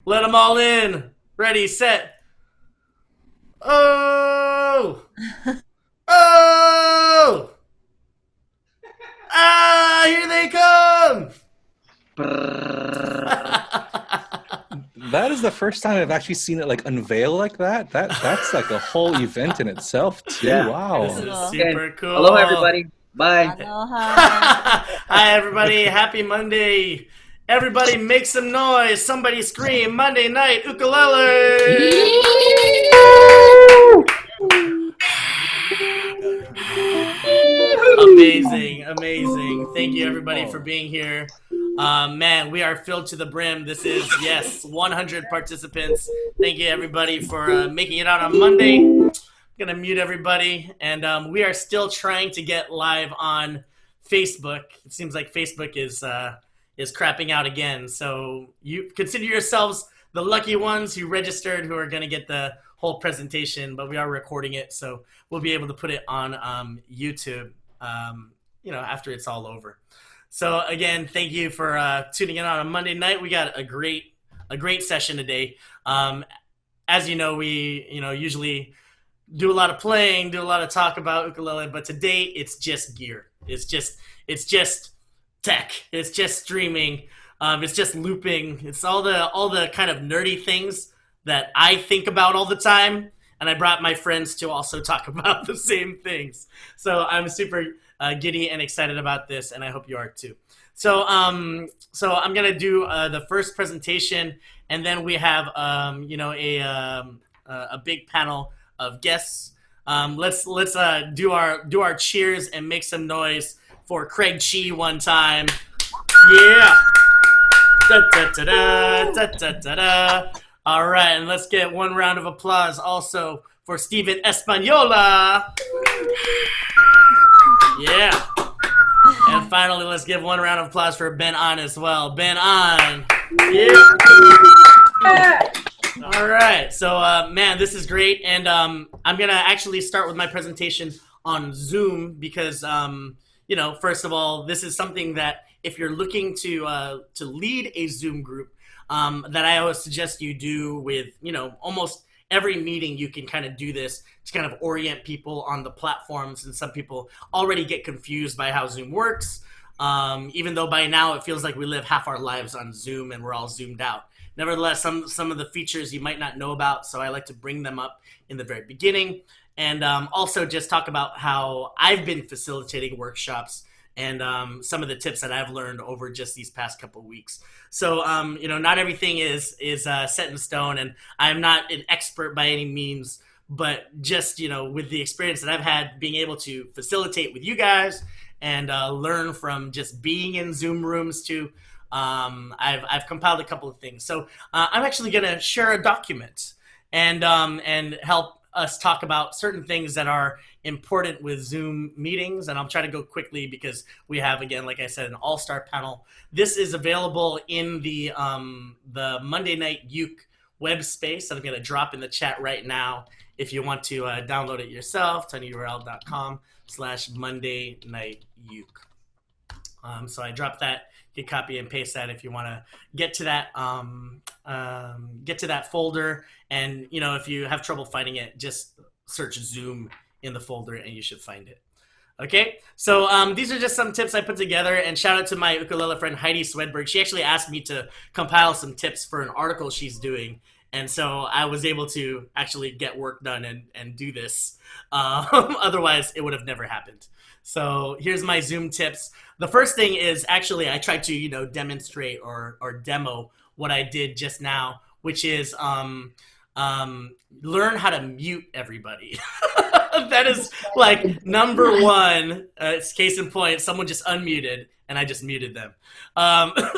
Let them all in. Ready, set. Oh! Oh! Ah, here they come! That is the first time I've actually seen it like unveil like that. That's like a whole event in itself too. Yeah. This Wow. is Cool. Okay. super Hello, cool. everybody. Bye. Aloha. Hi, everybody. Happy Monday. Everybody make some noise. Somebody scream Monday night ukulele. Amazing, amazing. Thank you, everybody, for being here. Man, we are filled to the brim. This is, yes, 100 participants. Thank you, everybody, for making it out on Monday. I'm going to mute everybody. And we are still trying to get live on Facebook. It seems like Facebook is crapping out again. So you consider yourselves the lucky ones who registered, who are going to get the whole presentation, but we are recording it, so we'll be able to put it on YouTube, after it's all over. So again, thank you for tuning in on a Monday night. We got a great session today. As you know, we usually do a lot of playing, do a lot of talk about ukulele, but today it's just gear. It's just tech. It's just streaming. It's just looping. It's all the kind of nerdy things that I think about all the time, and I brought my friends to also talk about the same things. So I'm super giddy and excited about this, and I hope you are too. So I'm gonna do the first presentation, and then we have a big panel of guests. Let's do our cheers and make some noise for Craig Chee one time. Yeah. Da, da, da, da, da, da, da, da. All right, and let's get one round of applause also for Steven Espaniola. Yeah. And finally, let's give one round of applause for Ben On as well. Ben On. Yeah. All right. So, man, this is great. And I'm going to actually start with my presentation on Zoom because, first of all, this is something that if you're looking to lead a Zoom group, that I always suggest you do with, almost every meeting. You can kind of do this to kind of orient people on the platforms, and some people already get confused by how Zoom works, even though by now it feels like we live half our lives on Zoom and we're all zoomed out. Nevertheless, some of the features you might not know about, so I like to bring them up in the very beginning, and also just talk about how I've been facilitating workshops and some of the tips that I've learned over just these past couple of weeks. So, not everything is set in stone, and I'm not an expert by any means, but just, with the experience that I've had being able to facilitate with you guys and learn from just being in Zoom rooms too, I've compiled a couple of things. So I'm actually going to share a document and help us talk about certain things that are important with Zoom meetings, and I'll try to go quickly because we have, again, like I said, an all-star panel. This is available in the Monday Night Uke web space that I'm going to drop in the chat right now if you want to download it yourself, tinyurl.com/Monday Night Uke. So I dropped that. You can copy and paste that if you want to get to that folder. And if you have trouble finding it, just search Zoom in the folder and you should find it. Okay, so these are just some tips I put together, and shout out to my ukulele friend Heidi Swedberg. She actually asked me to compile some tips for an article she's doing, and so I was able to actually get work done and do this. Otherwise, it would have never happened. So here's my Zoom tips. The first thing is actually I tried to demonstrate or demo what I did just now, which is learn how to mute everybody. That is like number one. It's case in point. Someone just unmuted and I just muted them.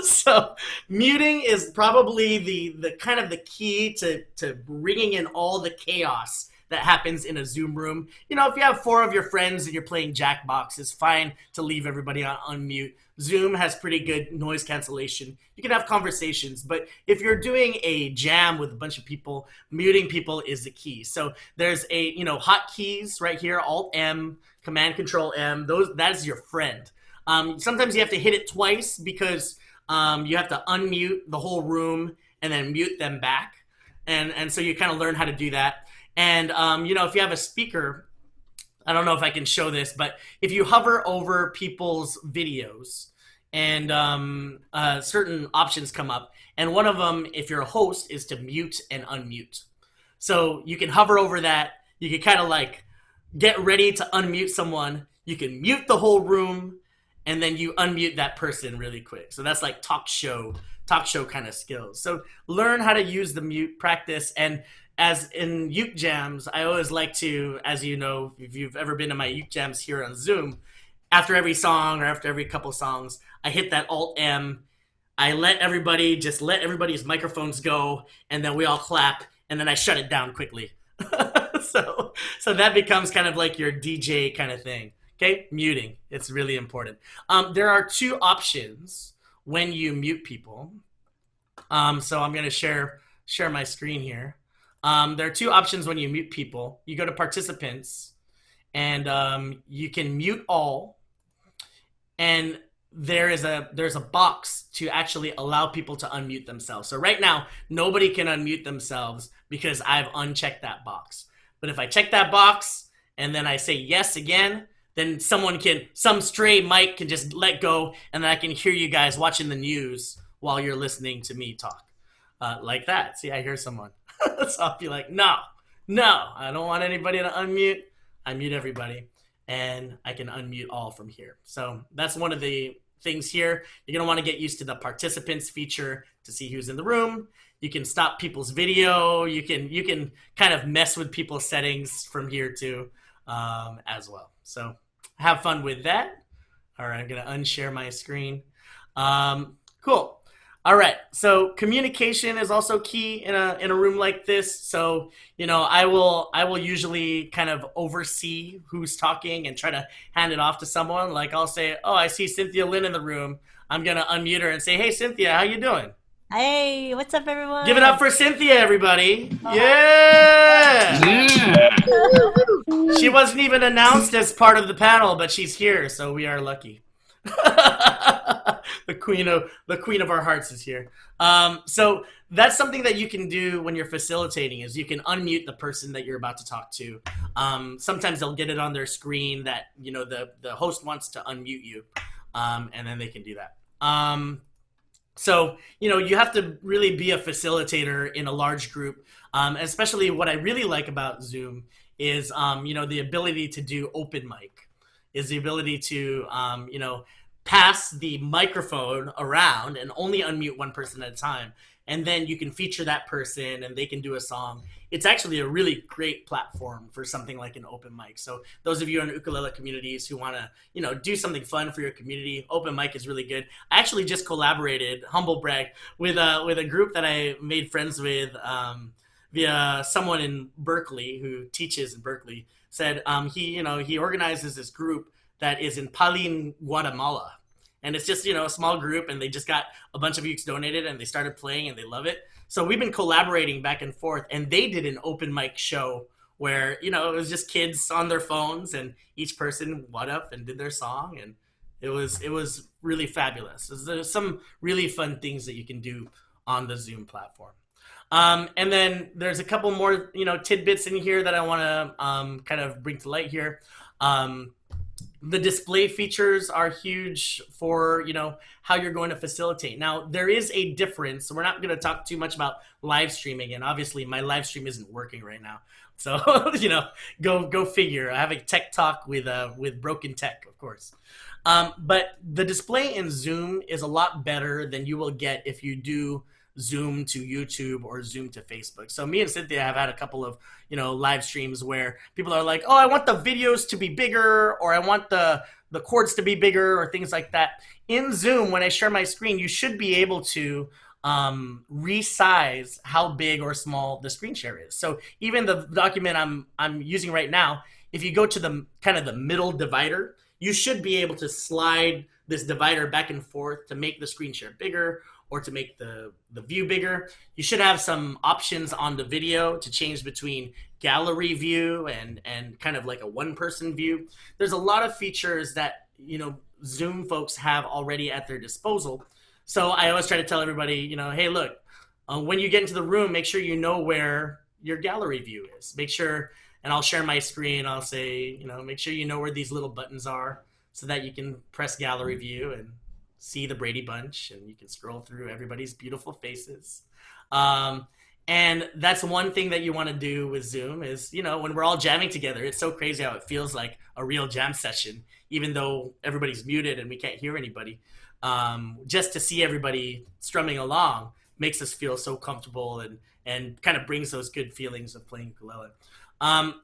So muting is probably the kind of the key to bringing in all the chaos that happens in a Zoom room. If you have 4 of your friends and you're playing Jackbox, it's fine to leave everybody on unmute. Zoom has pretty good noise cancellation. You can have conversations, but if you're doing a jam with a bunch of people, muting people is the key. So there's a, hotkeys right here, Alt-M, Command-Control-M. That is your friend. Sometimes you have to hit it twice because you have to unmute the whole room and then mute them back. And so you kind of learn how to do that. And, if you have a speaker, I don't know if I can show this, but if you hover over people's videos and certain options come up, and one of them, if you're a host, is to mute and unmute. So you can hover over that. You can kind of like get ready to unmute someone. You can mute the whole room, and then you unmute that person really quick. So that's like talk show kind of skills. So learn how to use the mute, practice. And as in uke jams, I always like to, as you know, if you've ever been to my uke jams here on Zoom, after every song or after every couple songs, I hit that Alt-M. I let everybody's microphones go, and then we all clap, and then I shut it down quickly. So that becomes kind of like your DJ kind of thing. Okay, muting. It's really important. There are two options when you mute people. So I'm going to share my screen here. There are two options when you mute people. You go to participants, and you can mute all. And there's a box to actually allow people to unmute themselves. So right now, nobody can unmute themselves because I've unchecked that box. But if I check that box and then I say yes again, then some stray mic can just let go, and then I can hear you guys watching the news while you're listening to me talk. Like that. See, I hear someone. So I'll be like, no, I don't want anybody to unmute. I mute everybody, and I can unmute all from here. So that's one of the things here. You're going to want to get used to the participants feature to see who's in the room. You can stop people's video. You can kind of mess with people's settings from here too, as well. So have fun with that. All right, I'm going to unshare my screen. Cool. All right, so communication is also key in a room like this. So, I will usually kind of oversee who's talking and try to hand it off to someone. Like I'll say, oh, I see Cynthia Lin in the room. I'm going to unmute her and say, hey, Cynthia, how you doing? Hey, what's up, everyone? Give it up for Cynthia, everybody. Yeah! She wasn't even announced as part of the panel, but she's here, so we are lucky. The queen of our hearts is here. So that's something that you can do when you're facilitating, is you can unmute the person that you're about to talk to. Sometimes they'll get it on their screen that the host wants to unmute you, and then they can do that. So you have to really be a facilitator in a large group. Especially what I really like about Zoom is the ability to do open mic, is the ability to pass the microphone around and only unmute one person at a time. And then you can feature that person and they can do a song. It's actually a really great platform for something like an open mic. So those of you in ukulele communities who want to, do something fun for your community, open mic is really good. I actually just collaborated, humble brag, with a group that I made friends with via someone in Berkeley who teaches in Berkeley. Said he organizes this group that is in Palin, Guatemala. And it's just, a small group, and they just got a bunch of ukes donated, and they started playing, and they love it. So we've been collaborating back and forth, and they did an open mic show where, it was just kids on their phones, and each person went up and did their song, and it was really fabulous. There's some really fun things that you can do on the Zoom platform. And then there's a couple more, tidbits in here that I want to kind of bring to light here. The display features are huge for, how you're going to facilitate. Now, there is a difference. So we're not going to talk too much about live streaming. And obviously, my live stream isn't working right now. So, go figure. I have a tech talk with broken tech, of course. But the display in Zoom is a lot better than you will get if you do Zoom to YouTube or Zoom to Facebook. So me and Cynthia have had a couple of, live streams where people are like, oh, I want the videos to be bigger, or I want the chords to be bigger, or things like that. In Zoom, when I share my screen, you should be able to resize how big or small the screen share is. So even the document I'm using right now, if you go to the kind of the middle divider, you should be able to slide this divider back and forth to make the screen share bigger or to make the view bigger. You should have some options on the video to change between gallery view and kind of like a one-person view. There's a lot of features that, Zoom folks have already at their disposal. So I always try to tell everybody, hey, look, when you get into the room, make sure you know where your gallery view is. Make sure, and I'll share my screen. I'll say, make sure you know where these little buttons are so that you can press gallery view and see the Brady Bunch, and you can scroll through everybody's beautiful faces. And that's one thing that you want to do with Zoom is, when we're all jamming together, it's so crazy how it feels like a real jam session, even though everybody's muted and we can't hear anybody. Just to see everybody strumming along makes us feel so comfortable and kind of brings those good feelings of playing ukulele. And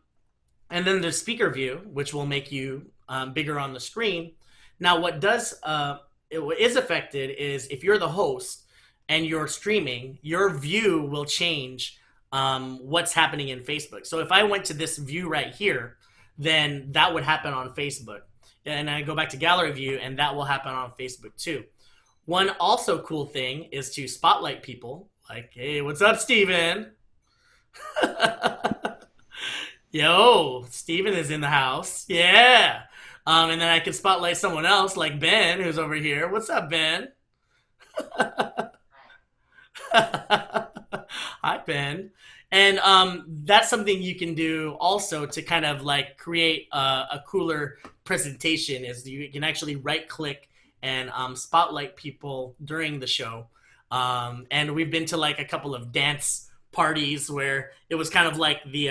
then there's speaker view, which will make you bigger on the screen. Now, what is affected is if you're the host and you're streaming, your view will change what's happening in Facebook. So if I went to this view right here, then that would happen on Facebook. And I go back to gallery view, and that will happen on Facebook too. One also cool thing is to spotlight people. Like, hey, what's up, Steven? Yo, Steven is in the house. Yeah. And then I can spotlight someone else like Ben, who's over here. What's up, Ben? Hi, Ben. And that's something you can do also to kind of like create a cooler presentation is you can actually right click and spotlight people during the show. And we've been to like a couple of dance parties where it was kind of like the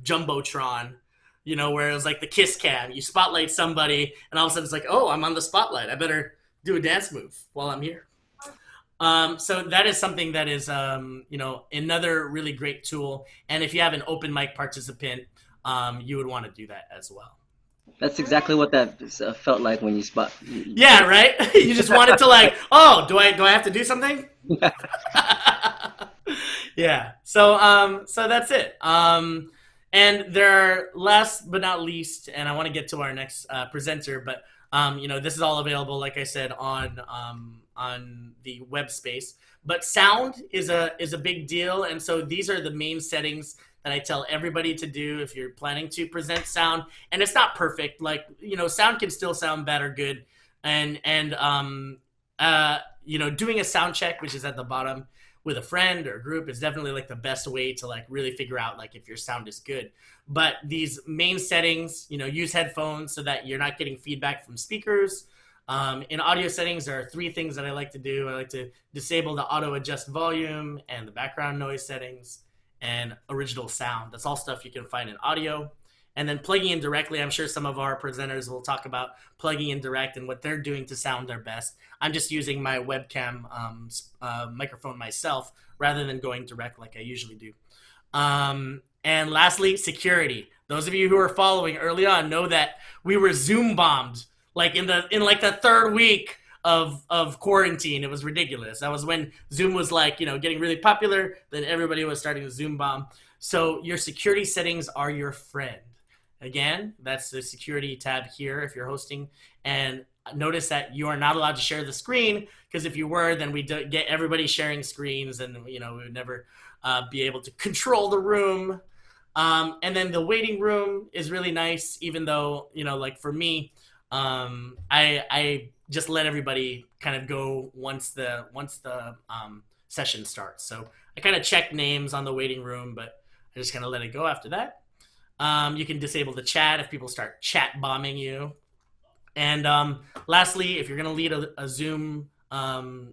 Jumbotron, where it was like the kiss cam. You spotlight somebody and all of a sudden it's like, oh, I'm on the spotlight. I better do a dance move while I'm here. So that is something that is, another really great tool. And if you have an open mic participant, you would want to do that as well. That's exactly what that felt like when you spot. Yeah, right? You just wanted to like, oh, do I have to do something? Yeah. So that's it. And there, last but not least, and I want to get to our next presenter, but this is all available, like I said, on the web space. But sound is a big deal, and so these are the main settings that I tell everybody to do if you're planning to present sound. And it's not perfect, like sound can still sound bad or good, and doing a sound check, which is at the bottom, with a friend or a group is definitely like the best way to like really figure out like if your sound is good. But these main settings, use headphones so that you're not getting feedback from speakers. In audio settings, there are 3 things that I like to do. I like to disable the auto adjust volume and the background noise settings and original sound. That's all stuff you can find in audio. And then plugging in directly, I'm sure some of our presenters will talk about plugging in direct and what they're doing to sound their best. I'm just using my webcam microphone myself rather than going direct like I usually do. And lastly, security. Those of you who are following early on know that we were Zoom bombed like in the 3rd week of quarantine. It was ridiculous. That was when Zoom was like, getting really popular. Then everybody was starting to Zoom bomb. So your security settings are your friend. Again, that's the security tab here if you're hosting. And notice that you are not allowed to share the screen, because if you were, then we'd get everybody sharing screens and, we would never be able to control the room. And then the waiting room is really nice, even though, like for me, I just let everybody kind of go once the session starts. So I kind of check names on the waiting room, but I just kind of let it go after that. You can disable the chat if people start chat bombing you. And lastly, if you're going to lead a Zoom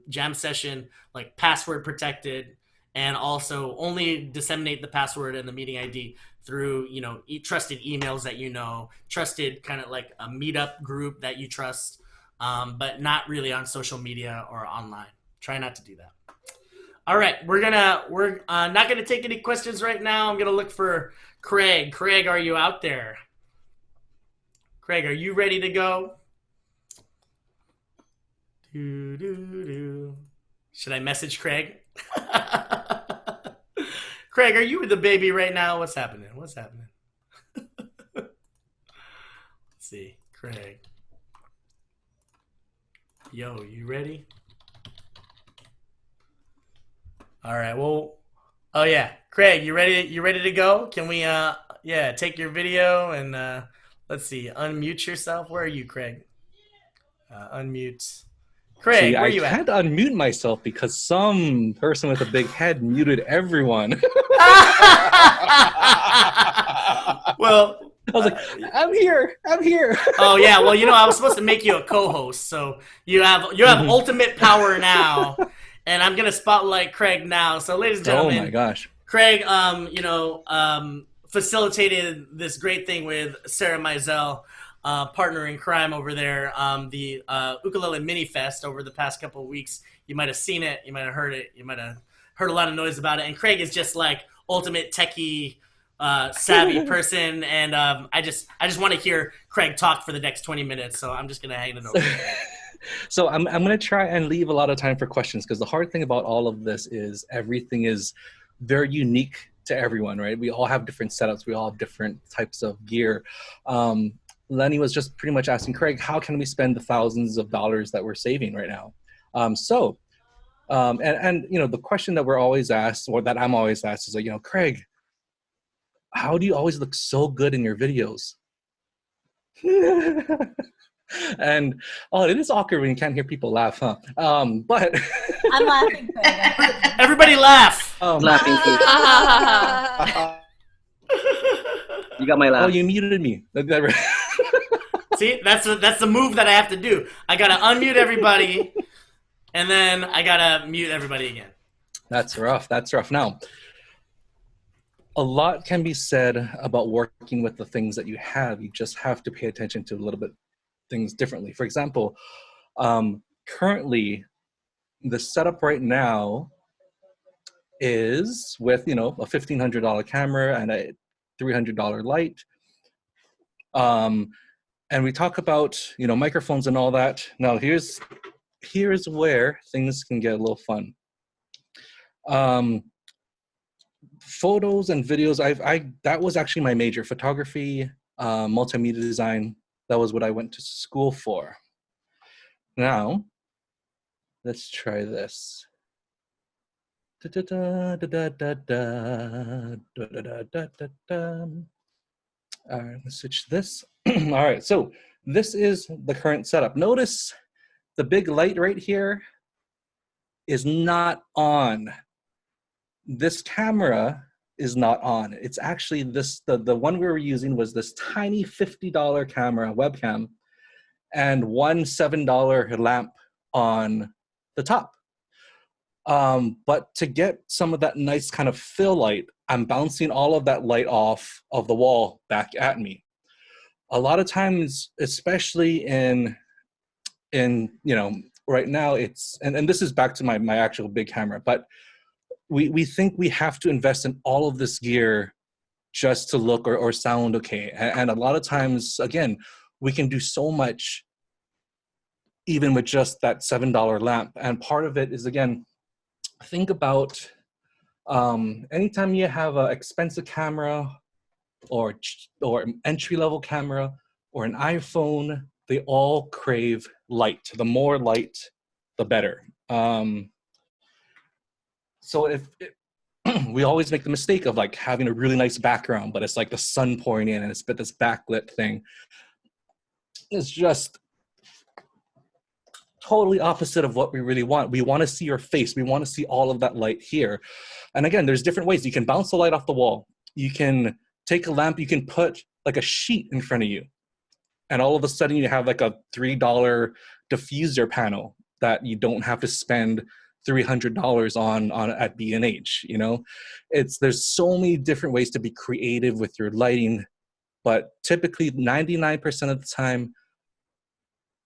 jam session, like password protected, and also only disseminate the password and the meeting ID through, trusted emails that trusted kind of like a meetup group that you trust, but not really on social media or online. Try not to do that. All right, we're not gonna take any questions right now. I'm gonna look for Craig. Craig, are you out there? Craig, are you ready to go? Should I message Craig? Craig, are you with the baby right now? What's happening? Let's see. Craig. Yo, you ready? All right. Well, oh yeah. Craig, you ready? You ready to go? Can we take your video and let's see. Unmute yourself. Where are you, Craig? Unmute. Craig, See, where I you can't at? unmute myself because some person with a big head muted everyone. Well, I was like, I'm here. I'm here. oh yeah. Well, I was supposed to make you a co-host, so you have Mhm. ultimate power now, and I'm gonna spotlight Craig now. So, ladies and Oh my gentlemen, gosh. Craig, facilitated this great thing with Sarah Mizell, partner in crime over there, the Ukulele Minifest over the past couple of weeks. You might have seen it, you might have heard it, you might have heard a lot of noise about it. And Craig is just like ultimate techie, savvy person, and I just want to hear Craig talk for the next 20 minutes. So I'm just gonna hand it over to Craig. So I'm going to try and leave a lot of time for questions because the hard thing about all of this is everything is very unique to everyone, right? We all have different setups. We all have different types of gear. Lenny was just pretty much asking Craig, how can we spend the thousands of dollars that we're saving right now? And the question that we're always asked, or that I'm always asked, is like, Craig, how do you always look so good in your videos? And it is awkward when you can't hear people laugh, huh? But I'm laughing, Craig. Everybody laugh. Laughing face. You got my oh, laugh. you muted me. See, that's the move that I have to do. I gotta unmute everybody, and then I gotta mute everybody again. That's rough. That's rough. Now, a lot can be said about working with the things that you have. You just have to pay attention to a little bit things differently. For example, currently, the setup right now is with a $1,500 camera and a $300 light. And we talk about microphones and all that. Now here's where things can get a little fun. Photos and videos. That was actually my major: photography, multimedia design. That was what I went to school for. Now, let's try this. All right, let's switch this. All right, so this is the current setup. Notice the big light right here is not on. This camera is not on. It's actually the one we were using was this tiny $50 camera webcam and one $7 lamp on the top. But to get some of that nice kind of fill light, I'm bouncing all of that light off of the wall back at me. A lot of times, especially in right now, it's and this is back to my actual big camera, but we think we have to invest in all of this gear just to look or sound okay. And a lot of times, again, we can do so much even with just that $7 lamp. And part of it is, again, think about anytime you have an expensive camera or entry-level camera or an iPhone, they all crave light. The more light, the better. So if we always make the mistake of like having a really nice background, but it's like the sun pouring in and it's this backlit thing. It's just totally opposite of what we really want. We want to see your face. We want to see all of that light here. And again, there's different ways. You can bounce the light off the wall. You can take a lamp. You can put like a sheet in front of you. And all of a sudden you have like a $3 diffuser panel that you don't have to spend $300 on at B&H. There's so many different ways to be creative with your lighting, but typically 99% of the time,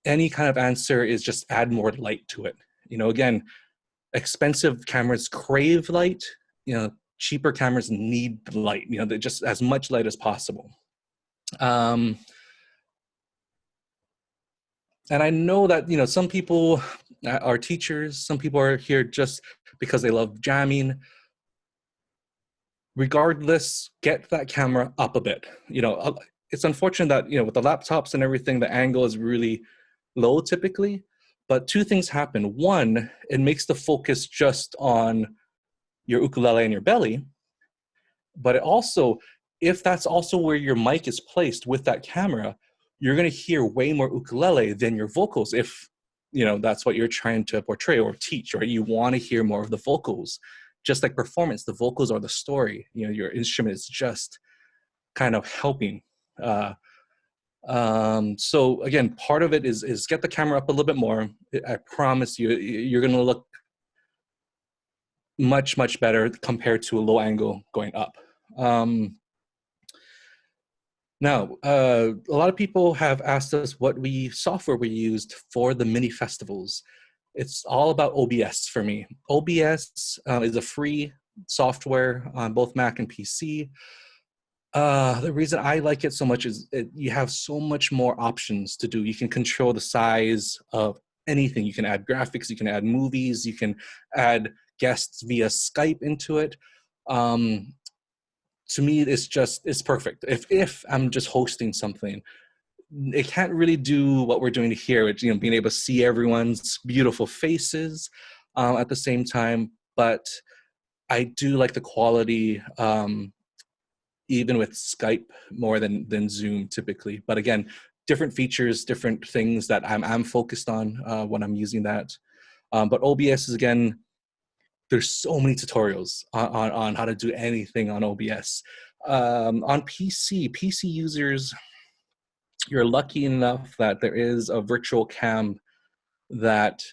any kind of answer is just add more light to it. Again, expensive cameras crave light. Cheaper cameras need light. They're just as much light as possible. And I know that some people are teachers. Some people are here just because they love jamming. Regardless, get that camera up a bit. It's unfortunate that with the laptops and everything, the angle is really low typically, but two things happen. One, it makes the focus just on your ukulele and your belly, but it also, if that's also where your mic is placed with that camera, you're going to hear way more ukulele than your vocals if that's what you're trying to portray or teach, right? You want to hear more of the vocals. Just like performance, the vocals are the story. Your instrument is just kind of helping. So again, part of it is get the camera up a little bit more. I promise you, you're going to look much, much better compared to a low angle going up. Now, a lot of people have asked us what software we used for the mini festivals. It's all about OBS for me. OBS is a free software on both Mac and PC. The reason I like it so much is you have so much more options to do. You can control the size of anything. You can add graphics, you can add movies, you can add guests via Skype into it. To me, it's perfect. If I'm just hosting something, it can't really do what we're doing here, which, being able to see everyone's beautiful faces at the same time. But I do like the quality, even with Skype, more than Zoom typically. But again, different features, different things that I'm focused on when I'm using that. But OBS is, again, there's so many tutorials on how to do anything on OBS. On PC users, you're lucky enough that there is a virtual cam that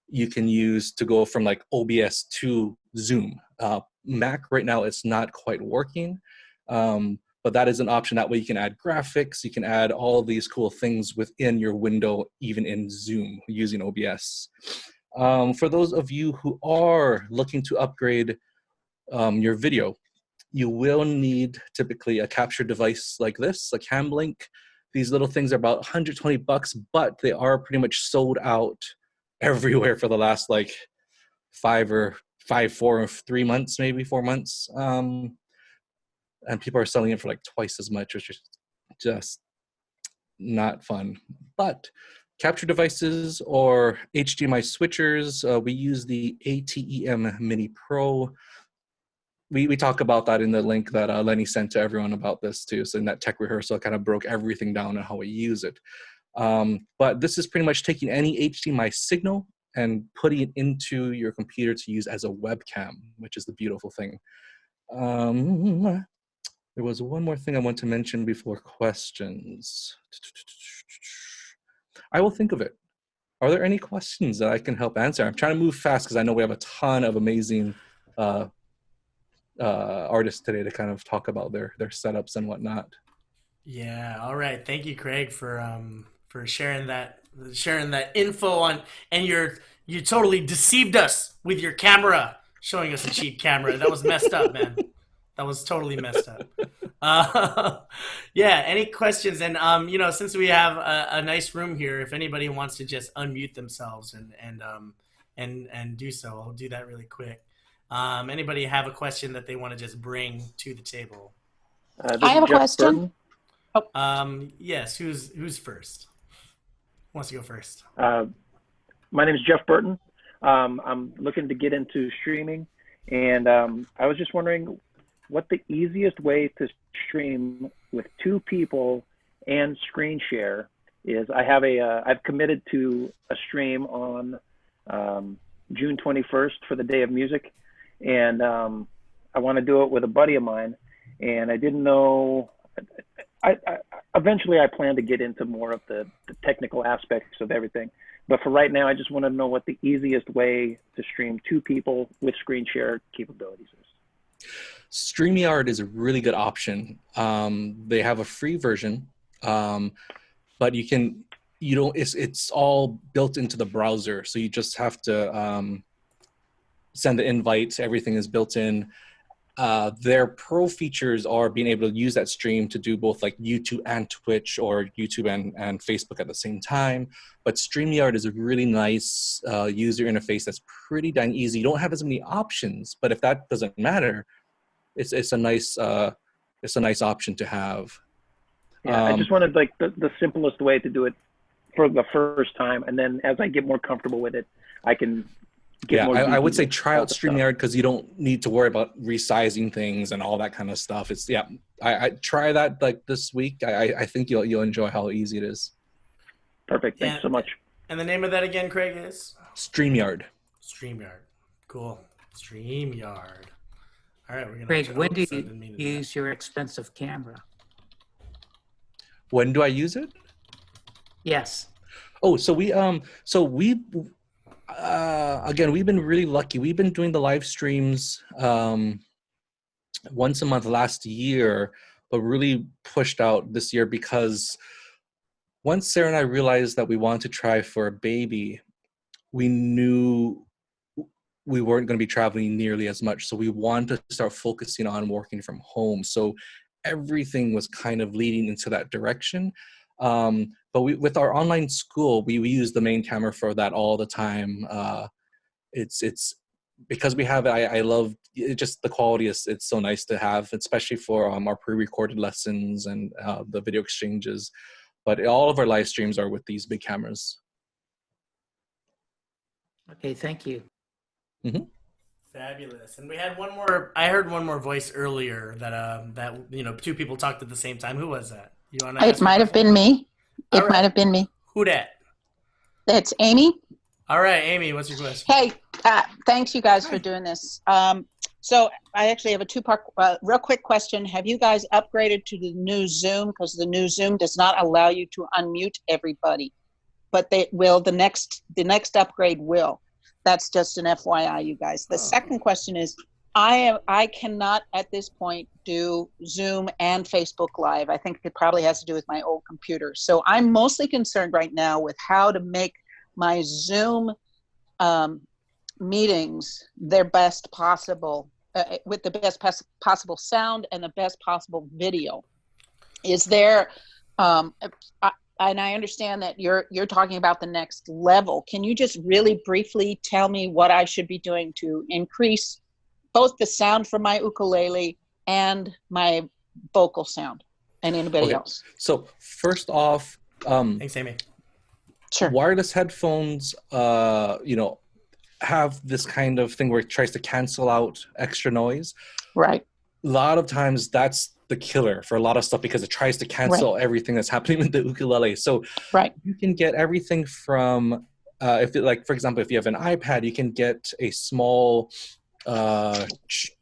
you can use to go from like OBS to Zoom. Mac right now, it's not quite working, but that is an option. That way you can add graphics, you can add all of these cool things within your window, even in Zoom using OBS. For those of you who are looking to upgrade your video, you will need typically a capture device like this, like Hamblink. These little things are about $120, but they are pretty much sold out everywhere for the last like 3 months, maybe 4 months. And people are selling it for like twice as much, which is just not fun. But capture devices or HDMI switchers, we use the ATEM Mini Pro. We talk about that in the link that Lenny sent to everyone about this too. So in that tech rehearsal, kind of broke everything down on how we use it. But this is pretty much taking any HDMI signal and putting it into your computer to use as a webcam, which is the beautiful thing. There was one more thing I want to mention before questions. I will think of it. Are there any questions that I can help answer? I'm trying to move fast because I know we have a ton of amazing artists today to kind of talk about their setups and whatnot. Yeah. All right. Thank you, Craig, for sharing that info on. And you totally deceived us with your camera, showing us a cheap camera. That was messed up, man. That was totally messed up. Yeah. Any questions? And since we have a nice room here, if anybody wants to just unmute themselves and do so, I'll do that really quick. Anybody have a question that they want to just bring to the table? I have a question. Yes. Who's first? Who wants to go first? My name is Jeff Burton. I'm looking to get into streaming, and I was just wondering what the easiest way to stream with 2 people and screen share is. I've committed to a stream on June 21st for the Day of Music, and I want to do it with a buddy of mine, and I didn't know. Eventually I plan to get into more of the technical aspects of everything, but for right now I just want to know what the easiest way to stream 2 people with screen share capabilities is. StreamYard is a really good option. They have a free version, but it's all built into the browser. So you just have to send the invite. Everything is built in. Their pro features are being able to use that stream to do both like YouTube and Twitch, or YouTube and Facebook at the same time. But StreamYard is a really nice user interface that's pretty dang easy. You don't have as many options, but if that doesn't matter, it's a nice option to have. Yeah, I just wanted like the simplest way to do it for the first time, and then as I get more comfortable with it, I can get more. I would say try out StreamYard because you don't need to worry about resizing things and all that kind of stuff. I try that like this week. I think you'll enjoy how easy it is. Perfect. Thanks so much. And the name of that again, Craig, is? StreamYard. StreamYard. Cool. StreamYard. All right, we're gonna. Greg, when do send you me to that. use your expensive camera? When do I use it? Yes. Oh, so we again, we've been really lucky. We've been doing the live streams once a month last year, but really pushed out this year because once Sarah and I realized that we wanted to try for a baby, we knew we weren't going to be traveling nearly as much. So we wanted to start focusing on working from home. So everything was kind of leading into that direction. But with our online school, we use the main camera for that all the time. It's because we have it, I love it, just the quality is, it's so nice to have, especially for our pre-recorded lessons and the video exchanges. But all of our live streams are with these big cameras. Okay, thank you. Mm-hmm. Fabulous. And we had one more. I heard one more voice earlier that two people talked at the same time. Who was that? You want to? It might have been me. It might have been me. Who that? It's Amy. All right, Amy, what's your question? Hey, thanks you guys for doing this. So I actually have a two-part, real quick question. Have you guys upgraded to the new Zoom? Because the new Zoom does not allow you to unmute everybody, but they will. The next upgrade will. That's just an FYI, you guys. The second question is, I cannot at this point do Zoom and Facebook Live. I think it probably has to do with my old computer. So I'm mostly concerned right now with how to make my Zoom meetings their best possible, with the best possible sound and the best possible video. Is there, and I understand that you're talking about the next level. Can you just really briefly tell me what I should be doing to increase both the sound from my ukulele and my vocal sound, and anybody else? So first off, Thanks, Amy. Sure. Wireless headphones, have this kind of thing where it tries to cancel out extra noise. Right. A lot of times that's the killer for a lot of stuff because it tries to cancel everything that's happening with the ukulele. So you can get everything from, for example, if you have an iPad, you can get a small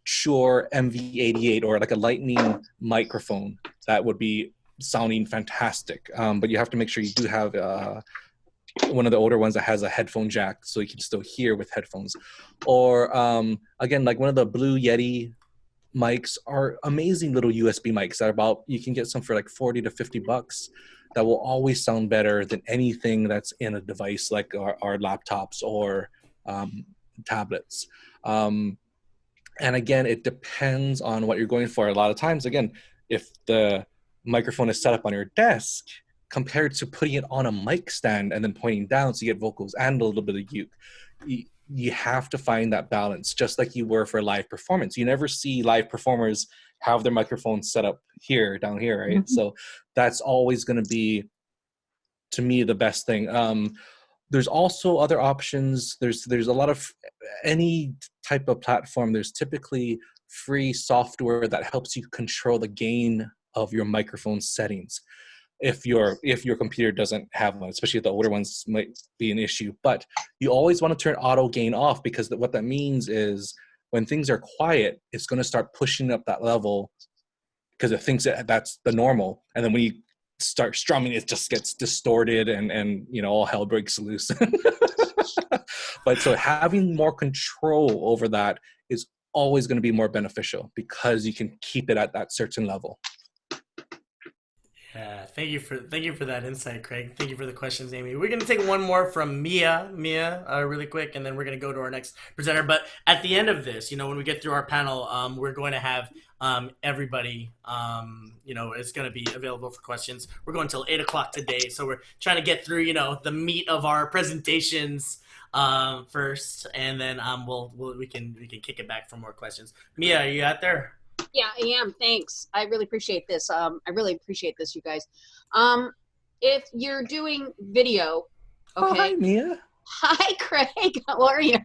Shure MV88 or like a lightning microphone that would be sounding fantastic. But you have to make sure you do have one of the older ones that has a headphone jack so you can still hear with headphones. Or again, like one of the Blue Yeti mics are amazing little USB mics that you can get some for like $40 to $50 that will always sound better than anything that's in a device like our laptops or tablets. And again, it depends on what you're going for. A lot of times, again, if the microphone is set up on your desk compared to putting it on a mic stand and then pointing down so you get vocals and a little bit of uke, you have to find that balance, just like you were for live performance. You never see live performers have their microphones set up down here, right? Mm-hmm. So that's always going to be, to me, the best thing. There's also other options. There's a lot of any type of platform. There's typically free software that helps you control the gain of your microphone settings. If your computer doesn't have one, especially the older ones might be an issue. But you always want to turn auto gain off, because what that means is when things are quiet, it's going to start pushing up that level because it thinks that that's the normal. And then when you start strumming, it just gets distorted and all hell breaks loose. But so having more control over that is always going to be more beneficial because you can keep it at that certain level. Yeah, thank you for that insight, Craig. Thank you for the questions, Amy. We're gonna take one more from Mia, really quick, and then we're gonna go to our next presenter. But at the end of this, when we get through our panel, we're going to have everybody, is going to be available for questions. We're going till 8:00 today, so we're trying to get through, the meat of our presentations first, and then we can kick it back for more questions. Mia, are you out there? Yeah, I am. Thanks. I really appreciate this. I really appreciate this, you guys. If you're doing video, okay. Oh, hi, Mia. Hi, Craig. How are you?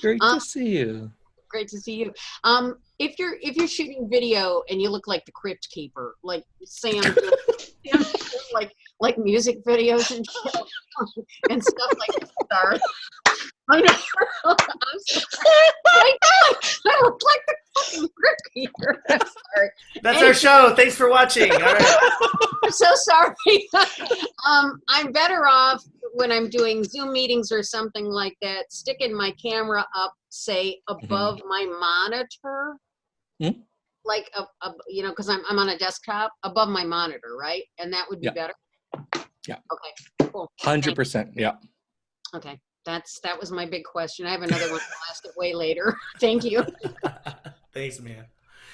Great to see you. Great to see you. If you're shooting video and you look like the Crypt Keeper, like Sam, like music videos and and stuff like that. Sorry. I know. I'm sorry. I look like the fucking brick here. I'm sorry. That's our show. Thanks for watching. All right. I'm so sorry. I'm better off when I'm doing Zoom meetings or something like that, sticking my camera up, say, above my monitor. Mhm. Like, you know, because I'm on a desktop, above my monitor, right? And that would be better? Yeah. Okay, cool. 100%. Yeah. Okay, that was my big question. I have another one I'll ask it way later. Thank you. Thanks, man.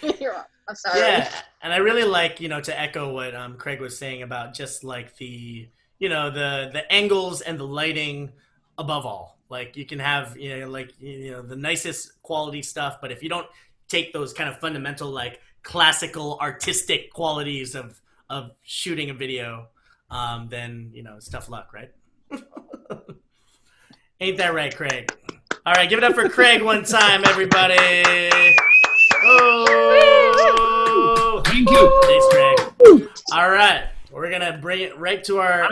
I'm sorry. Yeah, and I really like, you know, to echo what Craig was saying about just like the, you know, the angles and the lighting above all. Like you can have, you know, like, you know, the nicest quality stuff, but if you don't take those kind of fundamental, like classical artistic qualities of shooting a video, then, you know, it's tough luck, right? Ain't that right, Craig? All right, give it up for Craig one time, everybody. Oh, Thank you. thanks, Craig. All right, we're gonna bring it right to our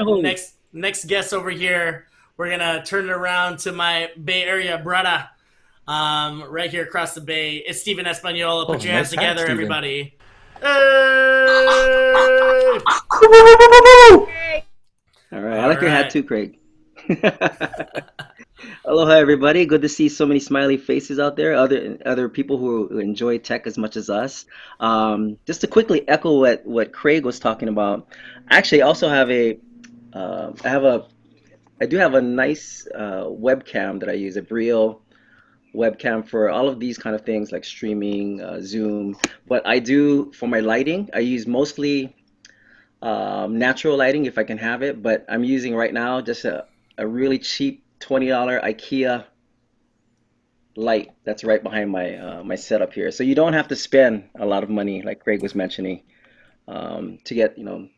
next guest over here. We're gonna turn it around to my Bay Area brother, right here across the bay. It's Stephen Espaniola. Put your hands together, everybody. Hey! All right, I like your hat too, Craig. Aloha, everybody. Good to see so many smiley faces out there. Other people who enjoy tech as much as us. Just to quickly echo what Craig was talking about. Actually, I also have I do have a nice webcam that I use, a Brio webcam for all of these kind of things like streaming, Zoom. But I do for my lighting, I use mostly natural lighting if I can have it. But I'm using right now just a really cheap $20 IKEA light that's right behind my setup here. So you don't have to spend a lot of money, like Craig was mentioning, to get to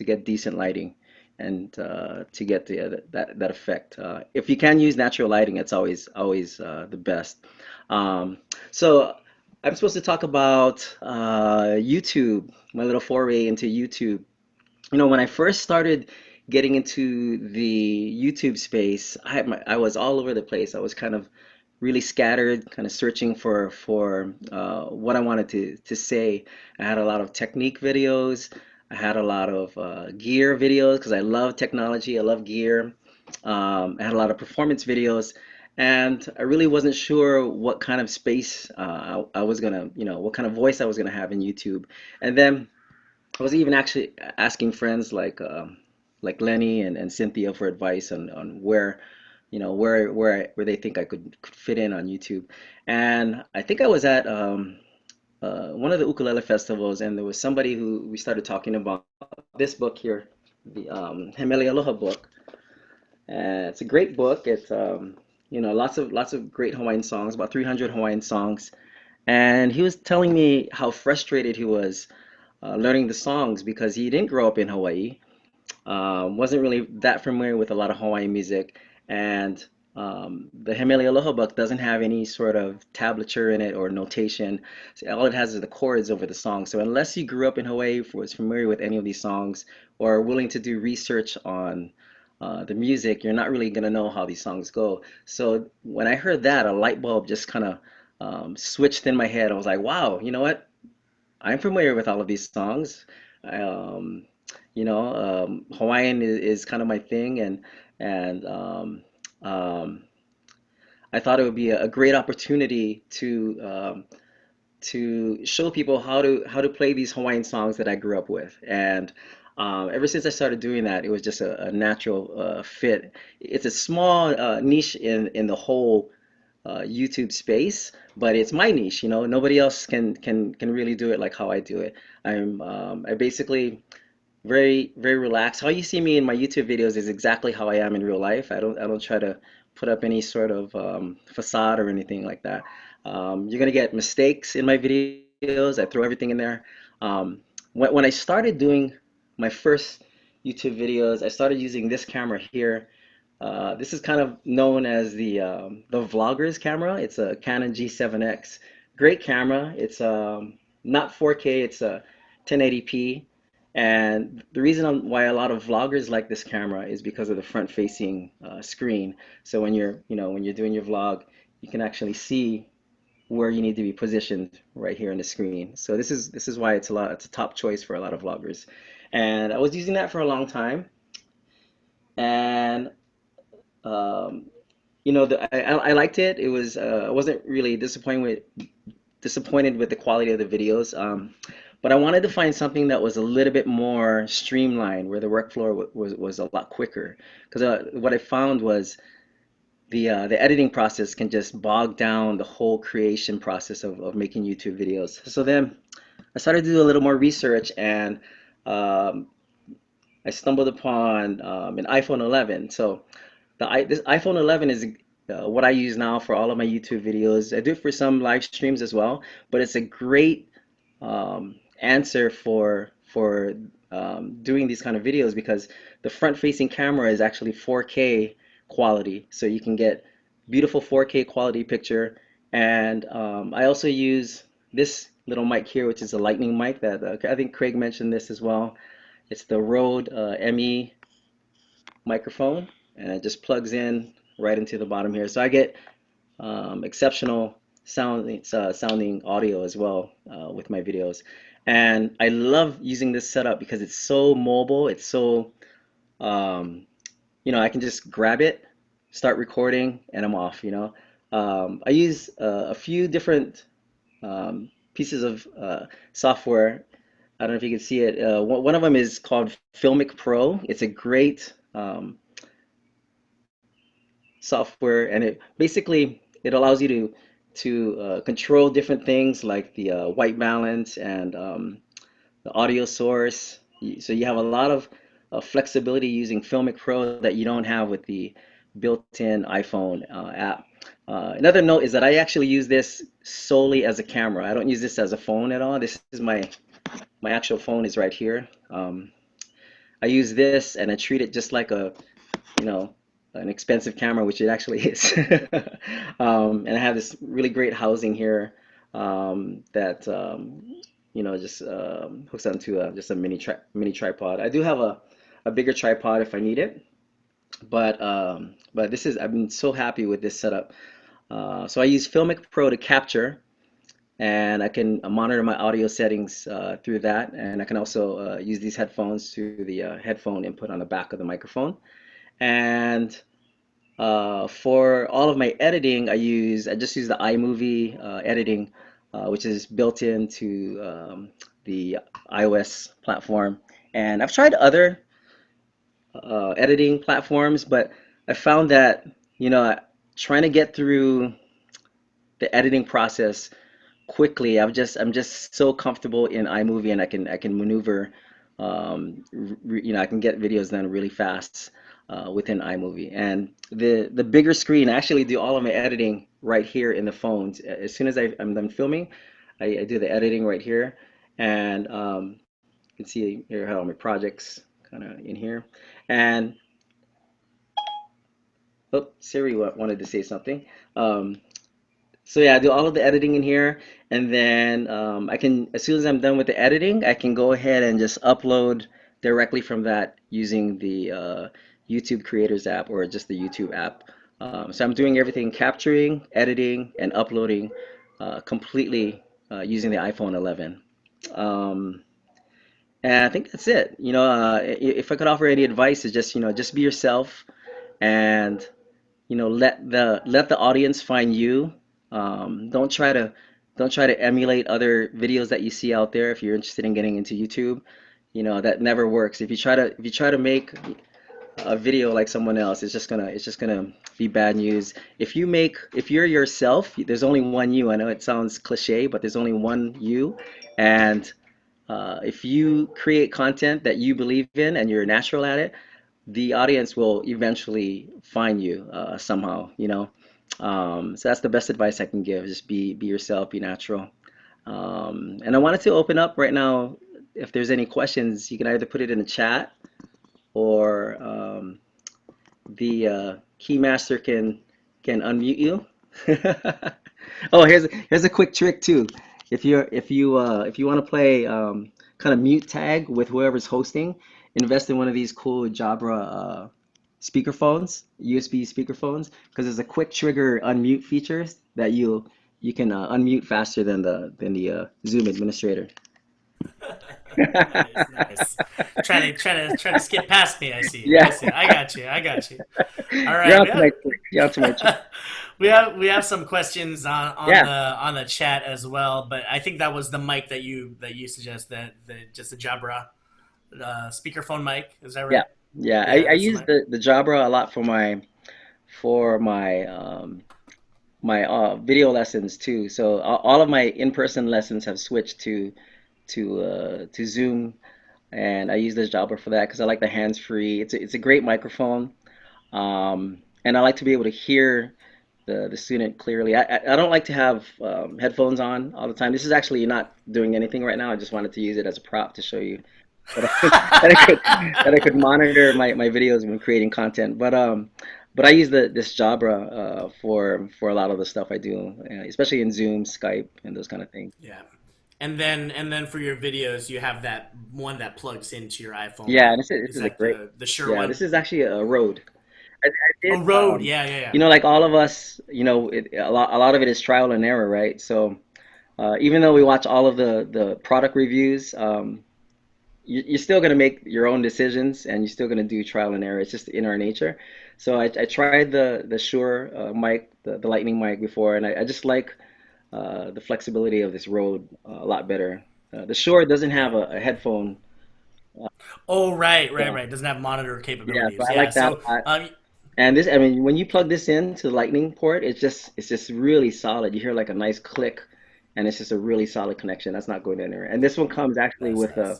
get decent lighting and to get that effect. If you can use natural lighting, it's always the best. Um, so I'm supposed to talk about YouTube, my little foray into YouTube. When I first started getting into the YouTube space, I was all over the place. I was kind of really scattered, kind of searching for what I wanted to say. I had a lot of technique videos. I had a lot of gear videos because I love technology. I love gear. I had a lot of performance videos, and I really wasn't sure what kind of space I was gonna, what kind of voice I was gonna have in YouTube. And then I was even actually asking friends like Lenny and Cynthia for advice on where where they think I could fit in on YouTube. And I think I was at one of the ukulele festivals, and there was somebody who we started talking about this book here, the Hemeli Aloha book. And it's a great book. It's lots of great Hawaiian songs, about 300 Hawaiian songs. And he was telling me how frustrated he was learning the songs because he didn't grow up in Hawaii, wasn't really that familiar with a lot of Hawaiian music, and the Hemeli Aloha book doesn't have any sort of tablature in it or notation. So all it has is the chords over the song. So unless you grew up in Hawaii, was familiar with any of these songs, or are willing to do research on the music, you're not really gonna know how these songs go. So when I heard that, a light bulb just kind of switched in my head. I was like, wow, you know what? I'm familiar with all of these songs. Um, Hawaiian is kind of my thing, and um, I thought it would be a great opportunity to show people how to play these Hawaiian songs that I grew up with. And ever since I started doing that, it was just a natural fit. It's a small niche in the whole YouTube space, but it's my niche. Nobody else can really do it like how I do it. I basically very very relaxed. How you see me in my YouTube videos is exactly how I am in real life. I don't try to put up any sort of facade or anything like that. You're gonna get mistakes in my videos. I throw everything in there. When I started doing my first YouTube videos, I started using this camera here. This is kind of known as the vlogger's camera. It's a Canon G7X. Great camera. It's not 4K. It's a 1080p, And the reason why a lot of vloggers like this camera is because of the front-facing screen. So when you're doing your vlog, you can actually see where you need to be positioned right here on the screen. So this is why it's a top choice for a lot of vloggers. And I was using that for a long time, and um, I liked it. It was I wasn't really disappointed with the quality of the videos. But I wanted to find something that was a little bit more streamlined, where the workflow was a lot quicker. Because what I found was the editing process can just bog down the whole creation process of making YouTube videos. So then I started to do a little more research, and um, I stumbled upon an iPhone 11. So this iPhone 11 is what I use now for all of my YouTube videos. I do it for some live streams as well, but it's a great answer for doing these kind of videos, because the front-facing camera is actually 4K quality, so you can get beautiful 4K quality picture. And I also use this little mic here, which is a lightning mic that I think Craig mentioned this as well. It's the Rode ME microphone, and it just plugs in right into the bottom here. So I get exceptional sounding audio as well with my videos. And I love using this setup because it's so mobile. It's so, I can just grab it, start recording, and I'm off, I use a few different pieces of software. I don't know if you can see it. One of them is called Filmic Pro. It's a great software, and it allows you to control different things like the white balance and the audio source. So you have a lot of flexibility using Filmic Pro that you don't have with the built-in iPhone app. Another note is that I actually use this solely as a camera. I don't use this as a phone at all. This is my actual phone is right here. I use this and I treat it just like you know, an expensive camera, which it actually is. And I have this really great housing here that just hooks onto just a mini tripod. I do have a bigger tripod if I need it, but I've been so happy with this setup. So I use Filmic Pro to capture, and I can monitor my audio settings through that, and I can also use these headphones through the headphone input on the back of the microphone. And for all of my editing, I just use the iMovie editing, which is built into the iOS platform. And I've tried other editing platforms, but I found that trying to get through the editing process quickly, I'm just so comfortable in iMovie, and I can maneuver, I can get videos done really fast within iMovie. And the bigger screen, I actually do all of my editing right here in the phones. As soon as I'm done filming, I do the editing right here, and you can see here how my projects kind of in here. And oh, Siri wanted to say something. So yeah, I do all of the editing in here, and then as soon as I'm done with the editing, I can go ahead and just upload directly from that using the YouTube Creators app, or just the YouTube app. So I'm doing everything, capturing, editing, and uploading completely using the iPhone 11. Um, and I think that's it. If I could offer any advice, is just be yourself, and let the audience find you. Don't try to emulate other videos that you see out there. If you're interested in getting into YouTube, that never works. If you try to make a video like someone else, it's just gonna be bad news. If you're yourself, there's only one you. I know it sounds cliche, but there's only one you. And if you create content that you believe in and you're natural at it, the audience will eventually find you somehow, so that's the best advice I can give. Just be yourself, be natural. And I wanted to open up right now. If there's any questions, you can either put it in the chat, or the keymaster can unmute you. Oh, here's a quick trick too. if you want to play kind of mute tag with whoever's hosting, invest in one of these cool Jabra speakerphones, USB speakerphones, because there's a quick trigger unmute features that you can unmute faster than the Zoom administrator. Nice, nice. Trying to skip past me. I see. Yeah, I see. I got you. I got you. All you're right. on to my trick. You're on to my trick. We have some questions Yeah. on the chat as well, but I think that was the mic that you suggest that just the Jabra speakerphone mic. Is that Yeah, right? yeah. Yeah, I that's the use mic. the Jabra a lot for my video lessons too. So all of my in-person lessons have switched to Zoom, and I use this Jabra for that because I like the hands-free. It's a great microphone, and I like to be able to hear the student clearly. I don't like to have headphones on all the time. This is actually not doing anything right now. I just wanted to use it as a prop to show you that I could monitor my videos when creating content. But I use this Jabra for a lot of the stuff I do, especially in Zoom, Skype, and those kind of things. Yeah. And then for your videos, you have that one that plugs into your iPhone, Yeah, right? and this Is is a that great. the Shure Yeah, one? this is actually a Rode. I Oh, did, Rode. Yeah, yeah, yeah. like all of us, a lot of it is trial and error, right? So even though we watch all of the product reviews, you're still going to make your own decisions and you're still going to do trial and error. It's just in our nature. So I tried the Shure mic, the Lightning mic before, and I just like the flexibility of this Rode a lot better. The Shure doesn't Yeah. have a headphone. Oh, right, right, Yeah, right. Doesn't have monitor yeah, so capabilities. I Yeah. like that So, a lot. And this, I mean, when you plug this in to the Lightning port, it's just really solid. You hear like a nice click, and it's just a really solid connection. That's not going anywhere. And this one comes actually that's with nice.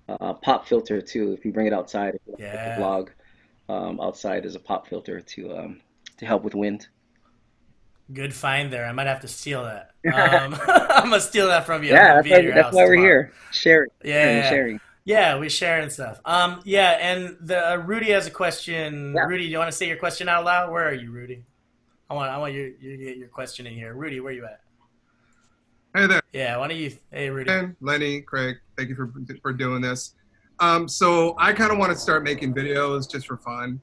a pop filter too. If you bring it outside, if you like to Yeah. vlog outside, there's a pop filter to help with wind. Good find there. I might have to steal that. I'm gonna steal that from you. I'm Yeah, gonna that's be at why your that's house why we're tomorrow. here. Sharing, Yeah, sharing, yeah, sharing. yeah. We're sharing stuff. Yeah, and the Rudy has a question. Yeah. Rudy, do you want to say your question out loud? Where are you, Rudy? I want you to get your question in here. Rudy, where you at? Hey there, Yeah, why don't you? Hey, Rudy. Ben, Lenny, Craig. Thank you for doing this. So I kind of want to start making videos just for fun,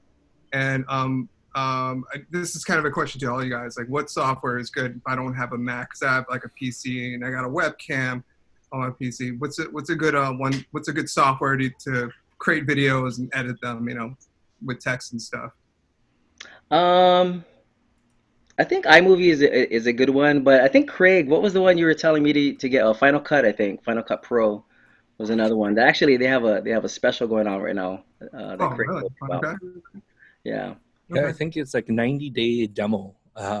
and this is kind of a question to all you guys. Like, what software is good if I don't have a Mac? 'Cause I have like a PC and I got a webcam on my PC. What's a good one? What's a good software to create videos and edit them? With text and stuff. Um, I think iMovie is a good one, but I think Craig, what was the one you were telling me to get? Final Cut, I think. Final Cut Pro was another one. That actually they have a special going on right now that Oh, Craig really? told me about. Okay. Yeah. Yeah, I Okay. think it's like 90-day demo,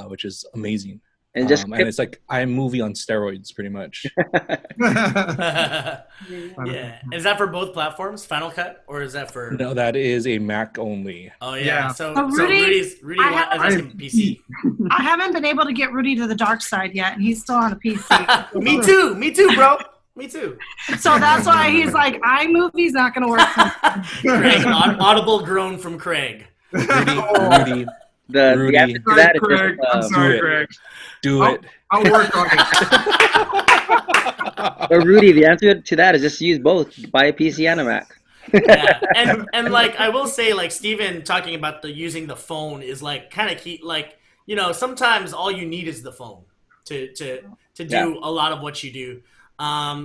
which is amazing. And just And it's like iMovie on steroids, pretty much. Yeah. Is that for both platforms, Final Cut, or is that for? No, that is a Mac only. Oh yeah. Yeah. So So so Rudy, Rudy I is have, asking PC. I haven't been able to get Rudy to the dark side yet, and he's still on a PC. Me too. Me too, bro. Me too. So that's why he's like, iMovie's not going to work for me. Craig, audible groan from Craig. Rudy, Oh, Rudy, the Rudy, answer to sorry, that is Craig. I'm just sorry, it. Craig. do Oh. it. I'll work on it. but Rudy, the answer to that is just use both. Buy a PC and a Mac. Yeah, and like I will say, like Steven talking about the using the phone is like kind of key. Like sometimes all you need is the phone to do Yeah. a lot of what you do.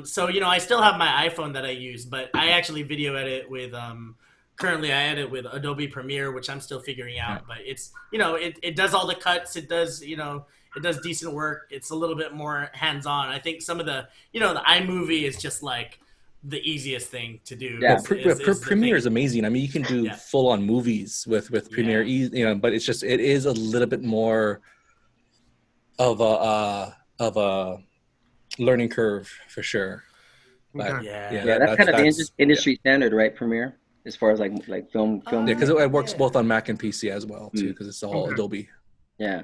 So I still have my iPhone that I use, but I actually video edit with currently I edit with Adobe Premiere, which I'm still figuring out. But it's it does all the cuts. It does it does decent work. It's a little bit more hands on. I think some of the the iMovie is just like the easiest thing to do. Yeah. Well, the Premiere thing. is amazing. I mean, you can do Yeah. full on movies with Premiere, but it's just it is a little bit more of a learning curve for sure. But Okay. Yeah. Yeah, that's kind of the that's industry standard, right? Premiere, as far as like film. yeah, because it works Yeah. both on Mac and PC as well too, Mm. because it's all Okay. Adobe. Yeah.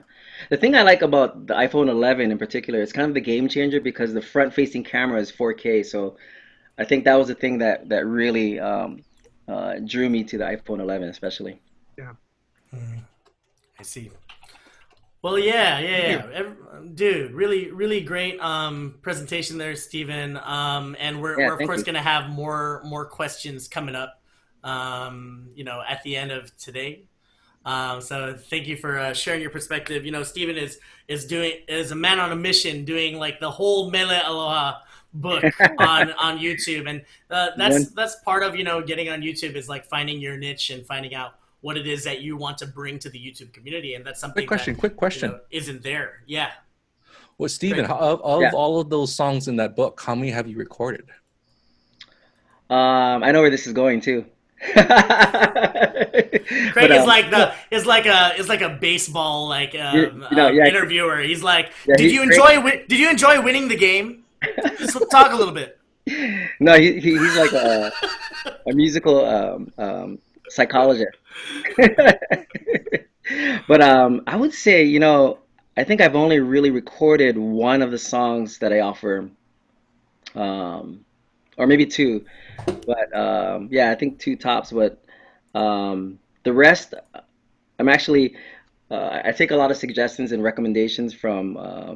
The thing I like about the iPhone 11 in particular, it's kind of the game changer because the front-facing camera is 4K. So I think that was the thing that really drew me to the iPhone 11, especially. Yeah. I see. Well, yeah, yeah, Thank you. yeah. Dude, really, really great presentation there, Stephen. And Yeah, we're of thank course you. gonna have more questions coming up. At the end of today. So thank you for sharing your perspective. Stephen is a man on a mission, doing like the whole Mele Aloha book on YouTube, and One, that's part of getting on YouTube is like finding your niche and finding out what it is that you want to bring to the YouTube community, and that's Quick something that question. Quick question. isn't there. Yeah, Well, Stephen, Craig. of yeah. all of those songs in that book, how many have you recorded? I know where this is going too. Craig But is like yeah, the is like a baseball like yeah, interviewer. He's like, yeah, did you enjoy winning the game? Just talk a little bit. no, he's like a musical psychologist. But I would say, I think I've only really recorded one of the songs that I offer, um, or maybe two. But yeah, I think two tops. But the rest, I'm actually I take a lot of suggestions and recommendations from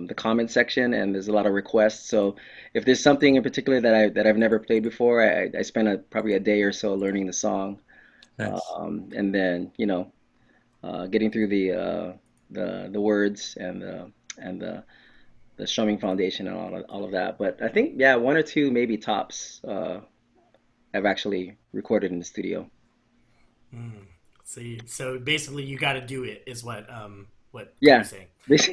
the comment section, and there's a lot of requests. So if there's something in particular that I've never played before, I spend probably a day or so learning the song, Nice. and then getting through the words and the strumming foundation and all of that. But I think yeah, one or two maybe tops I've actually recorded in the studio. Mm. So basically, you got to do it, is what Yeah, you're saying.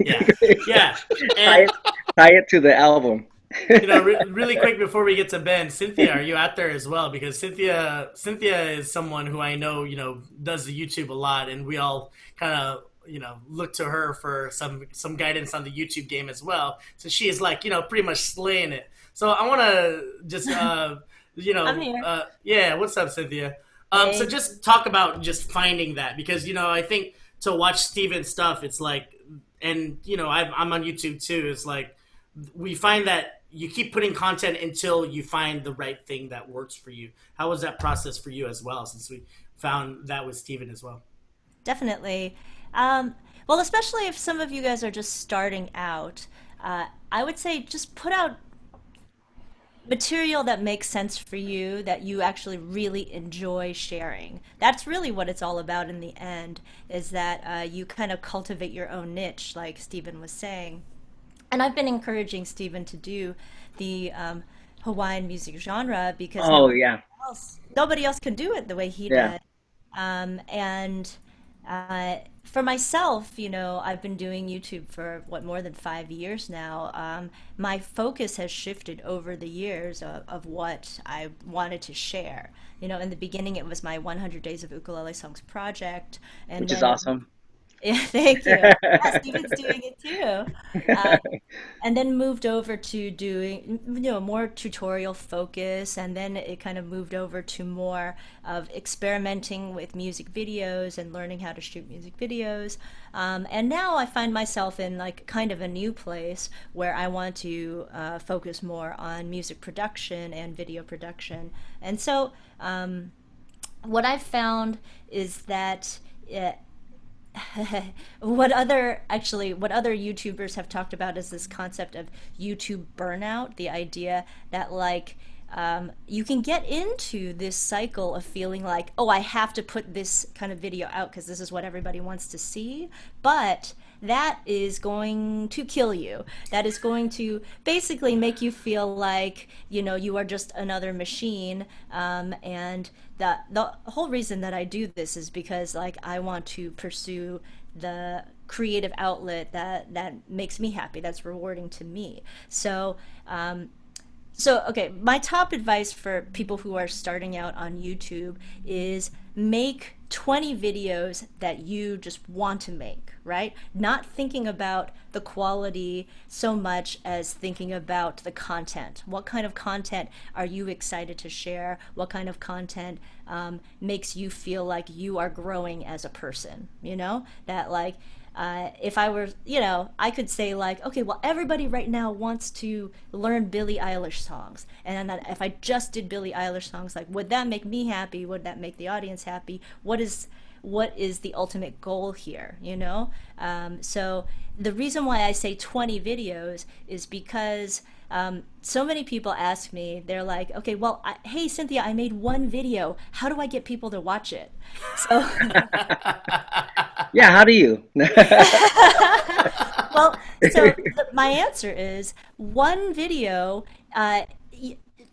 Yeah, basically yeah. tie And it tie it to the album. really quick before we get to Ben, Cynthia, are you out there as well? Because Cynthia is someone who I know does the YouTube a lot, and we all kind of look to her for some guidance on the YouTube game as well. So she is like pretty much slaying it. So I want to just I'm here. yeah, what's up, Cynthia? So Hey. just talk about just finding that, because I think to watch Steven's stuff, it's like, and I'm on YouTube too. It's like we find that you keep putting content until you find the right thing that works for you. How was that process for you as well? Since we found that with Steven as well. Definitely. Um, well, especially if some of you guys are just starting out, I would say just put out material that makes sense for you, that you actually really enjoy sharing. That's really what it's all about in the end, is that you kind of cultivate your own niche, like Stephen was saying. And I've been encouraging Stephen to do the Hawaiian music genre because Oh yeah, nobody else can do it the way he yeah. does. And for myself, I've been doing YouTube for what, more than 5 years now. My focus has shifted over the years of what I wanted to share. In the beginning, it was my 100 Days of Ukulele Songs project, and Which is then it, awesome. yeah, thank you. Yeah, Steven's doing it too. Uh, and then moved over to doing more tutorial focus, and then it kind of moved over to more of experimenting with music videos and learning how to shoot music videos. And now I find myself in like kind of a new place where I want to focus more on music production and video production. And so what I've found is that uh, what other YouTubers have talked about is this concept of YouTube burnout, the idea that like you can get into this cycle of feeling like, oh, I have to put this kind of video out because this is what everybody wants to see, but that is going to kill you. That is going to basically make you feel like you are just another machine. And the whole reason that I do this is because like I want to pursue the creative outlet that makes me happy, that's rewarding to me. So okay, my top advice for people who are starting out on YouTube is make 20 videos that you just want to make, right? Not thinking about the quality so much as thinking about the content. What kind of content are you excited to share? What kind of content makes you feel like you are growing as a person? That like if I were, I could say like, okay, well, everybody right now wants to learn Billie Eilish songs, and then if I just did Billie Eilish songs, like, would that make me happy? Would that make the audience happy? what is the ultimate goal here, you know? So the reason why I say 20 videos is because so many people ask me, they're like, okay, well, hey, Cynthia, I made one video. How do I get people to watch it? So, Yeah, how do you? well, so my answer is one video.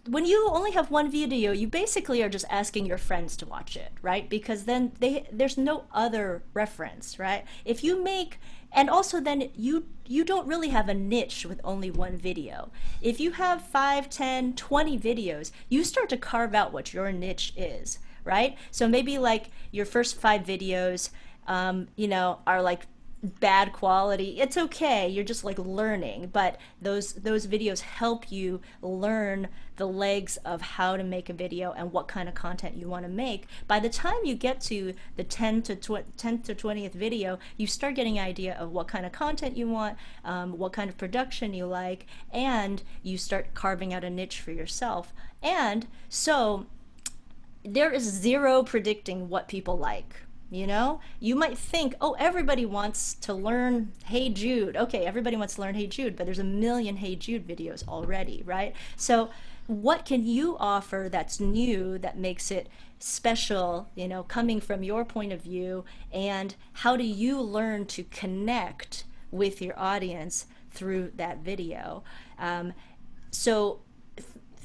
When you only have one video, you basically are just asking your friends to watch it, right? Because then there's no other reference, right? If you make, and also then you don't really have a niche with only one video. If you have 5, 10, 20 videos, you start to carve out what your niche is, right? So maybe like your first 5 videos, you know, are like bad quality. It's okay, you're just like learning, but those videos help you learn the legs of how to make a video and what kind of content you want to make. By the time you get to the 10th to 20th video, you start getting an idea of what kind of content you want, what kind of production you like, and you start carving out a niche for yourself. And so there is zero predicting what people like. You know, you might think, oh, everybody wants to learn Hey Jude. Okay, everybody wants to learn Hey Jude, but there's a million Hey Jude videos already, right? So what can you offer that's new, that makes it special, you know, coming from your point of view? And how do you learn to connect with your audience through that video? So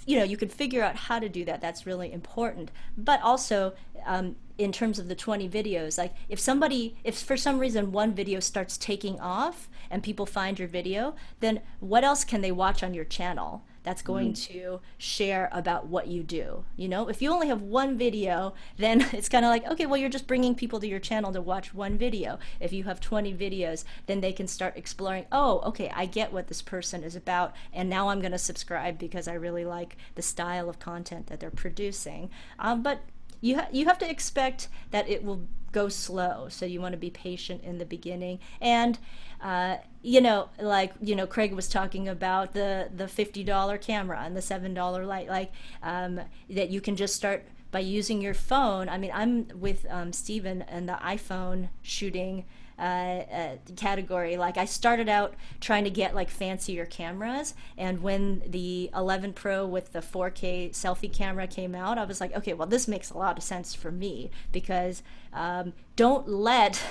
you know, you could figure out how to do that. That's really important. But also, in terms of the 20 videos, like if for some reason one video starts taking off and people find your video, then what else can they watch on your channel that's going to share about what you do? You know, if you only have one video, then it's kind of like, okay, well, you're just bringing people to your channel to watch one video. If you have 20 videos, then they can start exploring, oh, okay, I get what this person is about, and now I'm going to subscribe because I really like the style of content that they're producing. But you have to expect that it will go slow, so you want to be patient in the beginning. And you know, like, you know, Craig was talking about the $50 camera and the $7 light, like that you can just start by using your phone. I mean, I'm with Steven and the iPhone shooting category. Like, I started out trying to get like fancier cameras, and when the 11 Pro with the 4K selfie camera came out, I was like, okay, well, this makes a lot of sense for me, because don't let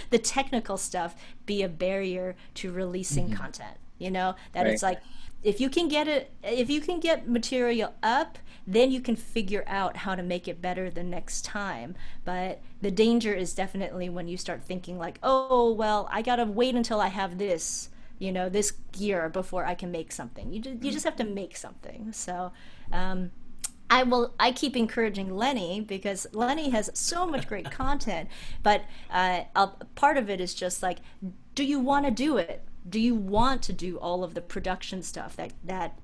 the technical stuff be a barrier to releasing content. You know, that Right. it's like, if you can get material up, then you can figure out how to make it better the next time. But the danger is definitely when you start thinking like, oh, well, I gotta wait until I have this, you know, this gear before I can make something. You just have to make something. So I keep encouraging Lenny, because Lenny has so much great content, but part of it is just like, do you want to do it? Do you want to do all of the production stuff that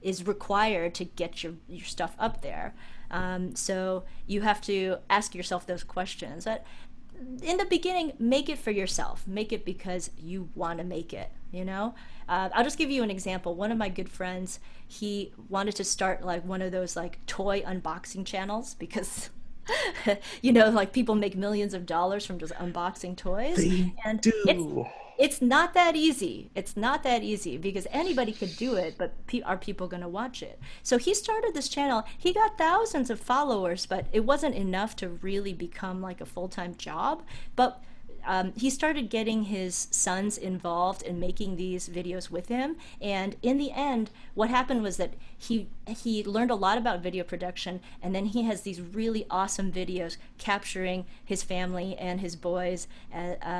is required to get your stuff up there? So you have to ask yourself those questions. In the beginning, make it for yourself. Make it because you want to make it, you know? I'll just give you an example. One of my good friends, he wanted to start like one of those like toy unboxing channels, because you know, like, people make millions of dollars from just unboxing toys. They And do. it's not that easy. It's not that easy, because anybody could do it, but are people going to watch it? So he started this channel. He got thousands of followers, but it wasn't enough to really become like a full-time job. But he started getting his sons involved in making these videos with him, and in the end, what happened was that he learned a lot about video production, and then he has these really awesome videos capturing his family and his boys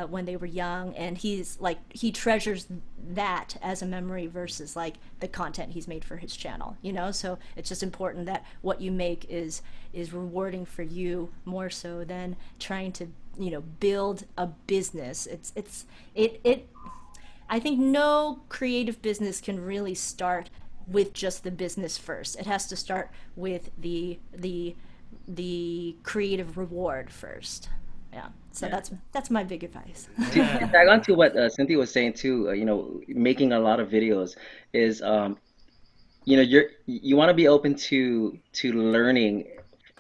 when they were young, and he treasures that as a memory versus like the content he's made for his channel, you know. So it's just important that what you make is rewarding for you, more so than trying to, you know, build a business. I think no creative business can really start with just the business first. It has to start with the creative reward first. Yeah. So that's my big advice. To tag on to what Cynthia was saying too, you know, making a lot of videos is, you know, you want to be open to learning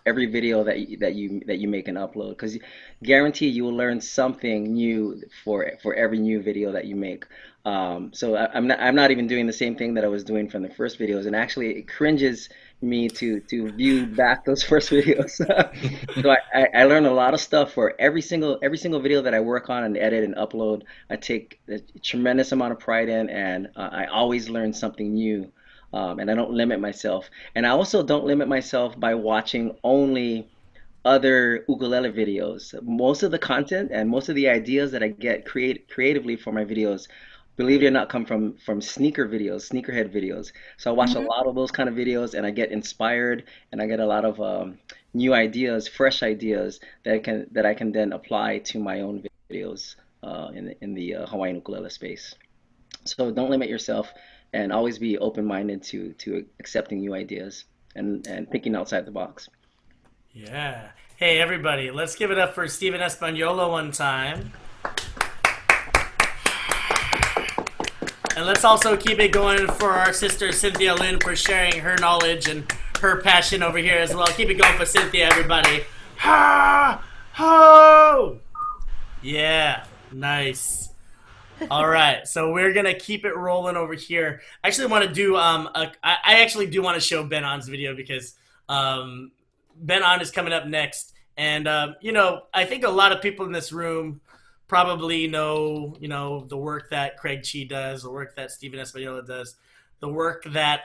every video that you make and upload, because guarantee you will learn something new for every new video that you make. So I'm not even doing the same thing that I was doing from the first videos, and actually it cringes me to view back those first videos. So I learn a lot of stuff for every single video that I work on and edit and upload. I take a tremendous amount of pride in, and I always learn something new. And I don't limit myself. And I also don't limit myself by watching only other ukulele videos. Most of the content and most of the ideas that I get creatively for my videos, believe it or not, come from sneakerhead videos. So I watch a lot of those kind of videos, and I get inspired, and I get a lot of new ideas, fresh ideas that I can then apply to my own videos in the Hawaiian ukulele space. So don't limit yourself, and always be open-minded to accepting new ideas and thinking outside the box. Yeah. Hey, everybody, let's give it up for Stephen Espaniola one time. And let's also keep it going for our sister Cynthia Lin for sharing her knowledge and her passion over here as well. Keep it going for Cynthia, everybody. Ha! Ho! Yeah, nice. All right, so we're gonna keep it rolling over here. I actually want to do I actually do want to show Ben On's video, because Ben On is coming up next, and you know, I think a lot of people in this room probably know, you know, the work that Craig Chee does, the work that Stephen Espaniola does, the work that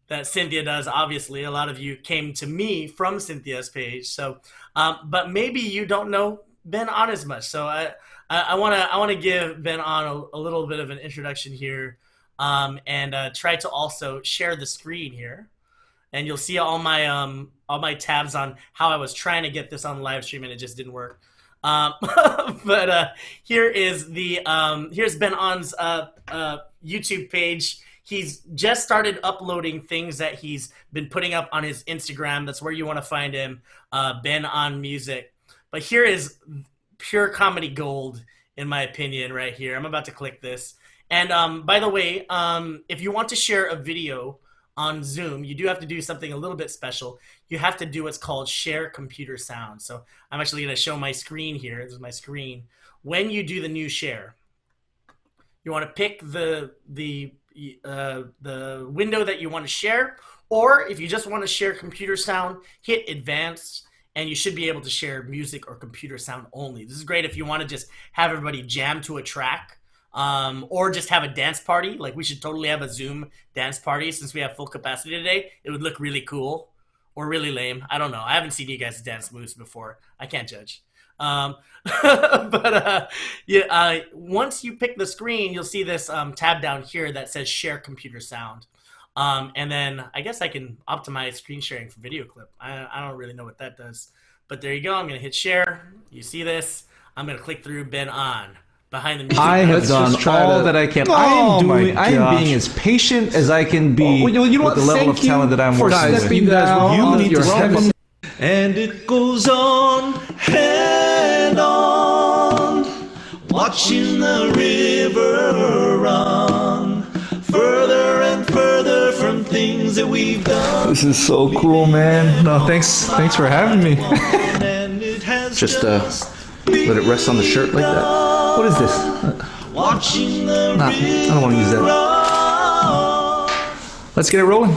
that Cynthia does. Obviously, a lot of you came to me from Cynthia's page, so but maybe you don't know Ben On as much. So I want to give Ben On a little bit of an introduction here, and try to also share the screen here, and you'll see all my tabs on how I was trying to get this on live stream, and it just didn't work. But here is the here's Ben On's YouTube page. He's just started uploading things that he's been putting up on his Instagram. That's where you want to find him, Ben On Music. But here is pure comedy gold, in my opinion, right here. I'm about to click this. And by the way, if you want to share a video on Zoom, you do have to do something a little bit special. You have to do what's called share computer sound. So I'm actually going to show my screen here. This is my screen. When you do the new share, you want to pick the window that you want to share, or if you just want to share computer sound, hit advanced, and you should be able to share music or computer sound only. This is great if you want to just have everybody jam to a track, or just have a dance party. Like, we should totally have a Zoom dance party since we have full capacity today. It would look really cool, or really lame. I don't know. I haven't seen you guys dance moves before. I can't judge. Yeah, once you pick the screen, you'll see this tab down here that says share computer sound. And then I guess I can optimize screen sharing for video clip. I don't really know what that does, but there you go. I'm going to hit share. You see this? I'm going to click through Ben On behind the music. I have done all that I can. I'm being as patient as I can be with the level of talent that I'm working with. You need to step up. And it goes on and on, watching the river run further and further from things that we've done. This is so cool, man. No, thanks for having me. Just let it rest on the shirt like that. What is this? Nah, I don't want to use that. Let's get it rolling.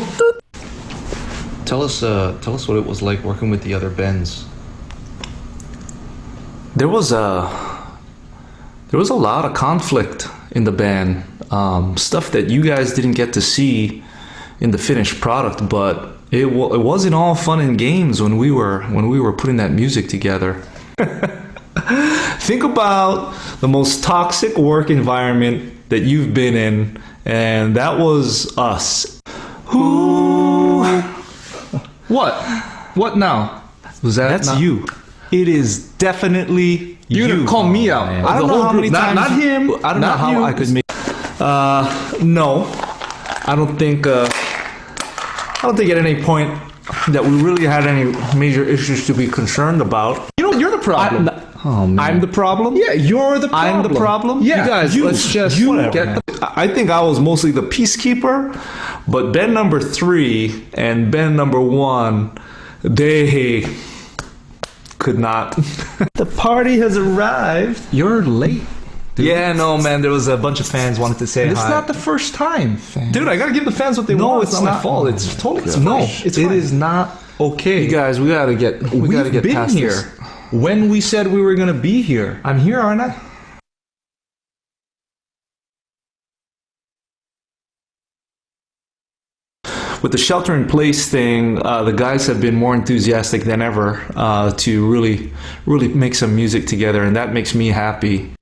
Tell us what it was like working with the other Bens. There was a lot of conflict in the band, stuff that you guys didn't get to see in the finished product, but it wasn't all fun and games when we were putting that music together. Think about the most toxic work environment that you've been in, and that was us. Who? What now? That's you. It is definitely you. You call me out. I don't know how many times. Not him. I don't know how I could make. No, I don't think. I don't think at any point that we really had any major issues to be concerned about. You know, you're the problem. I'm the problem? Yeah, you're the problem. I'm the problem? Yeah, you guys, let's just get I think I was mostly the peacekeeper, but Ben number 3 and Ben number 1 They could not. The party has arrived. You're late. Dude. Yeah, no, man. There was a bunch of fans wanted to say It's hi. not the first time. Dude, I gotta give the fans what they want. No, It's not my fault. It's totally It's fine. no. It's It fine. is not okay. You guys, we gotta get been past here this. When we said we were gonna be here, I'm here, aren't I? With the shelter-in-place thing, the guys have been more enthusiastic than ever to really make some music together, and that makes me happy.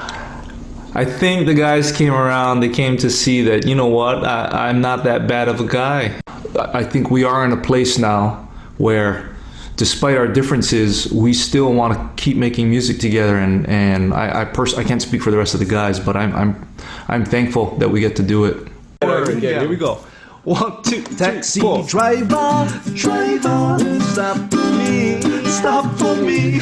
I think the guys came around, they came to see that, you know what, I'm not that bad of a guy. I think we are in a place now where, despite our differences, we still want to keep making music together, and I can't speak for the rest of the guys, but I'm thankful that we get to do it. Yeah, here we go. 1, 2, Taxi 4. driver, Stop for me.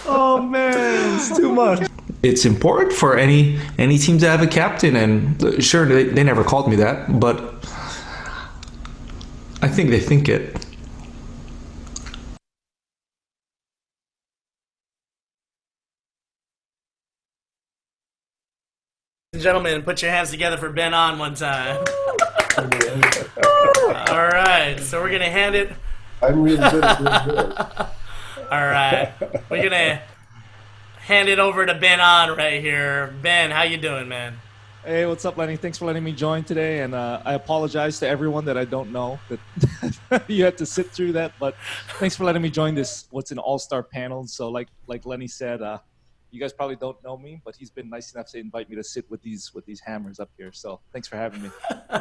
Oh man, it's too much. It's important for any team to have a captain, and sure, they never called me that, but I think they think it. Gentlemen, put your hands together for Ben On one time. All right, so we're gonna hand it. I'm really good at doing this. All right, we're gonna hand it over to Ben On right here. Ben, how you doing, man? Hey, what's up, Lenny? Thanks for letting me join today, and I apologize to everyone that I don't know that you had to sit through that. But thanks for letting me join this. What's an all-star panel? So, like Lenny said, you guys probably don't know me, but he's been nice enough to invite me to sit with these hammers up here. So thanks for having me.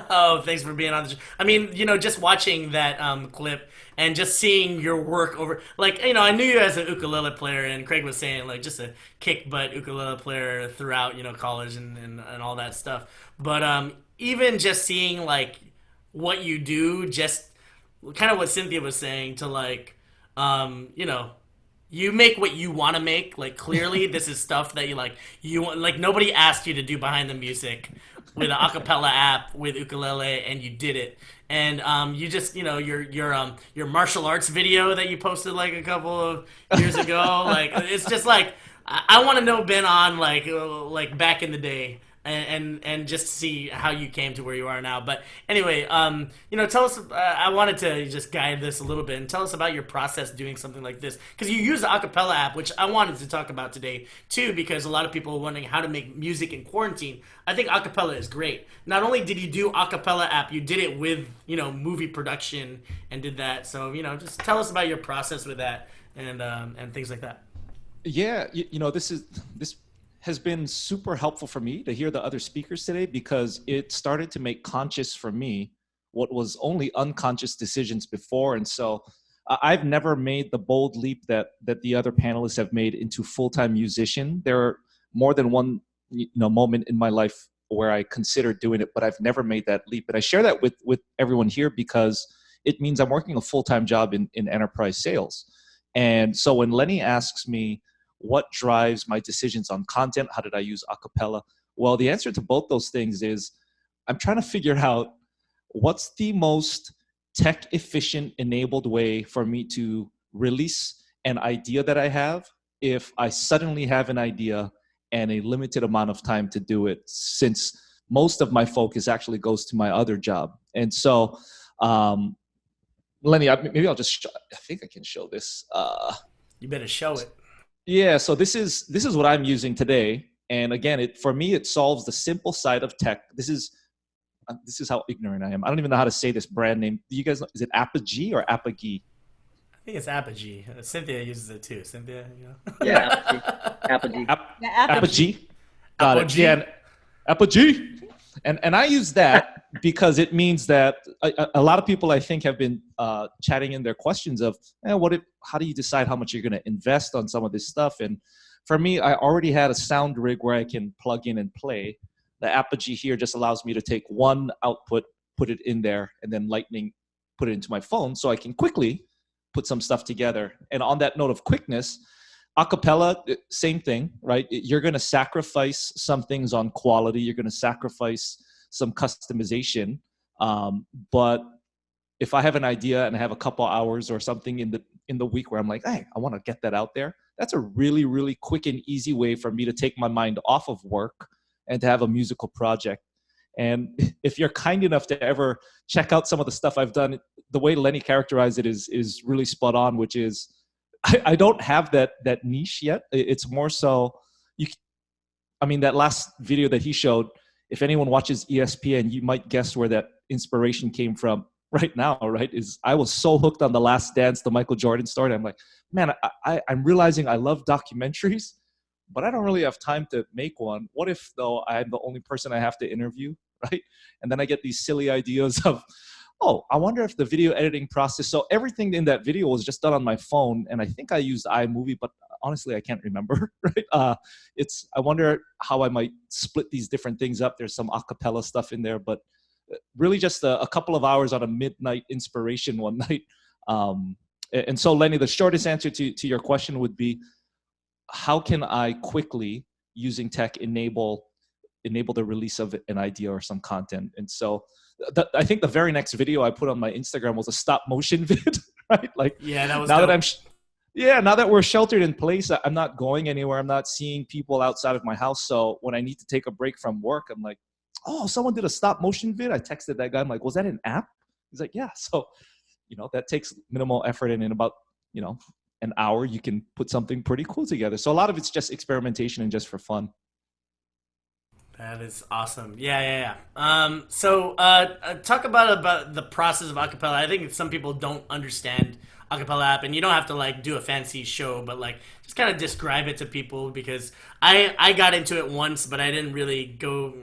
Oh, thanks for being on the show. I mean, just watching that clip and just seeing your work over, I knew you as an ukulele player, and Craig was saying, just a kick butt ukulele player throughout, college and all that stuff. But even just seeing, what you do, just kind of what Cynthia was saying to, you make what you want to make. Clearly, this is stuff that nobody asked you to do behind the music with an acapella app with ukulele, and you did it. And you just, your martial arts video that you posted a couple of years ago, it's just I want to know Ben On back in the day. And just see how you came to where you are now. But anyway, tell us. I wanted to just guide this a little bit and tell us about your process doing something like this, because you use the acapella app, which I wanted to talk about today too, because a lot of people are wondering how to make music in quarantine. I think acapella is great. Not only did you do acapella app, you did it with movie production and did that. So just tell us about your process with that and things like that. Yeah, this has been super helpful for me to hear the other speakers today, because it started to make conscious for me what was only unconscious decisions before. And so I've never made the bold leap that the other panelists have made into full-time musician. There are more than one moment in my life where I considered doing it, but I've never made that leap. And I share that with everyone here because it means I'm working a full-time job in enterprise sales. And so when Lenny asks me, what drives my decisions on content? How did I use acapella? Well, the answer to both those things is I'm trying to figure out what's the most tech efficient enabled way for me to release an idea that I have if I suddenly have an idea and a limited amount of time to do it, since most of my focus actually goes to my other job. And so, Lenny, maybe I'll just I think I can show this. You better show it. Yeah, so this is what I'm using today, and again, for me, it solves the simple side of tech. This is how ignorant I am. I don't even know how to say this brand name. Do you guys know? Is it Apogee or Apogee? I think it's Apogee. Cynthia uses it too. Cynthia, Yeah, Apogee. Apogee. Got it. Yeah, Apogee. And I use that because it means that a lot of people, I think, have been chatting in their questions of, how do you decide how much you're going to invest on some of this stuff? And for me, I already had a sound rig where I can plug in and play. The Apogee here just allows me to take one output, put it in there, and then Lightning put it into my phone so I can quickly put some stuff together. And on that note of quickness, acapella, same thing, right? You're going to sacrifice some things on quality. You're going to sacrifice some customization. But if I have an idea and I have a couple hours or something in the week where I'm like, hey, I want to get that out there, that's a really, really quick and easy way for me to take my mind off of work and to have a musical project. And if you're kind enough to ever check out some of the stuff I've done, the way Lenny characterized it is really spot on, which is I don't have that niche yet. It's more so that last video that he showed, if anyone watches ESPN, you might guess where that inspiration came from right now, right? Is I was so hooked on The Last Dance, the Michael Jordan story. I'm like, man, I'm realizing I love documentaries, but I don't really have time to make one. What if, though, I'm the only person I have to interview, right? And then I get these silly ideas of, oh, I wonder if the video editing process, so everything in that video was just done on my phone, and I think I used iMovie, but honestly, I can't remember, right? I wonder how I might split these different things up. There's some acapella stuff in there, but really just a couple of hours on a midnight inspiration one night. And so, Lenny, the shortest answer to your question would be, how can I quickly, using tech, enable the release of an idea or some content? And so I think the very next video I put on my Instagram was a stop motion vid, right? Like, yeah, that was now dope. now that we're sheltered in place, I'm not going anywhere. I'm not seeing people outside of my house. So when I need to take a break from work, I'm like, oh, someone did a stop motion vid. I texted that guy. I'm like, was that an app? He's like, yeah. So, that takes minimal effort. And in about, an hour, you can put something pretty cool together. So a lot of it's just experimentation and just for fun. That is awesome. Yeah. So talk about the process of acapella. I think some people don't understand acapella app, and you don't have to like do a fancy show, but like just kind of describe it to people, because I got into it once, but I didn't really go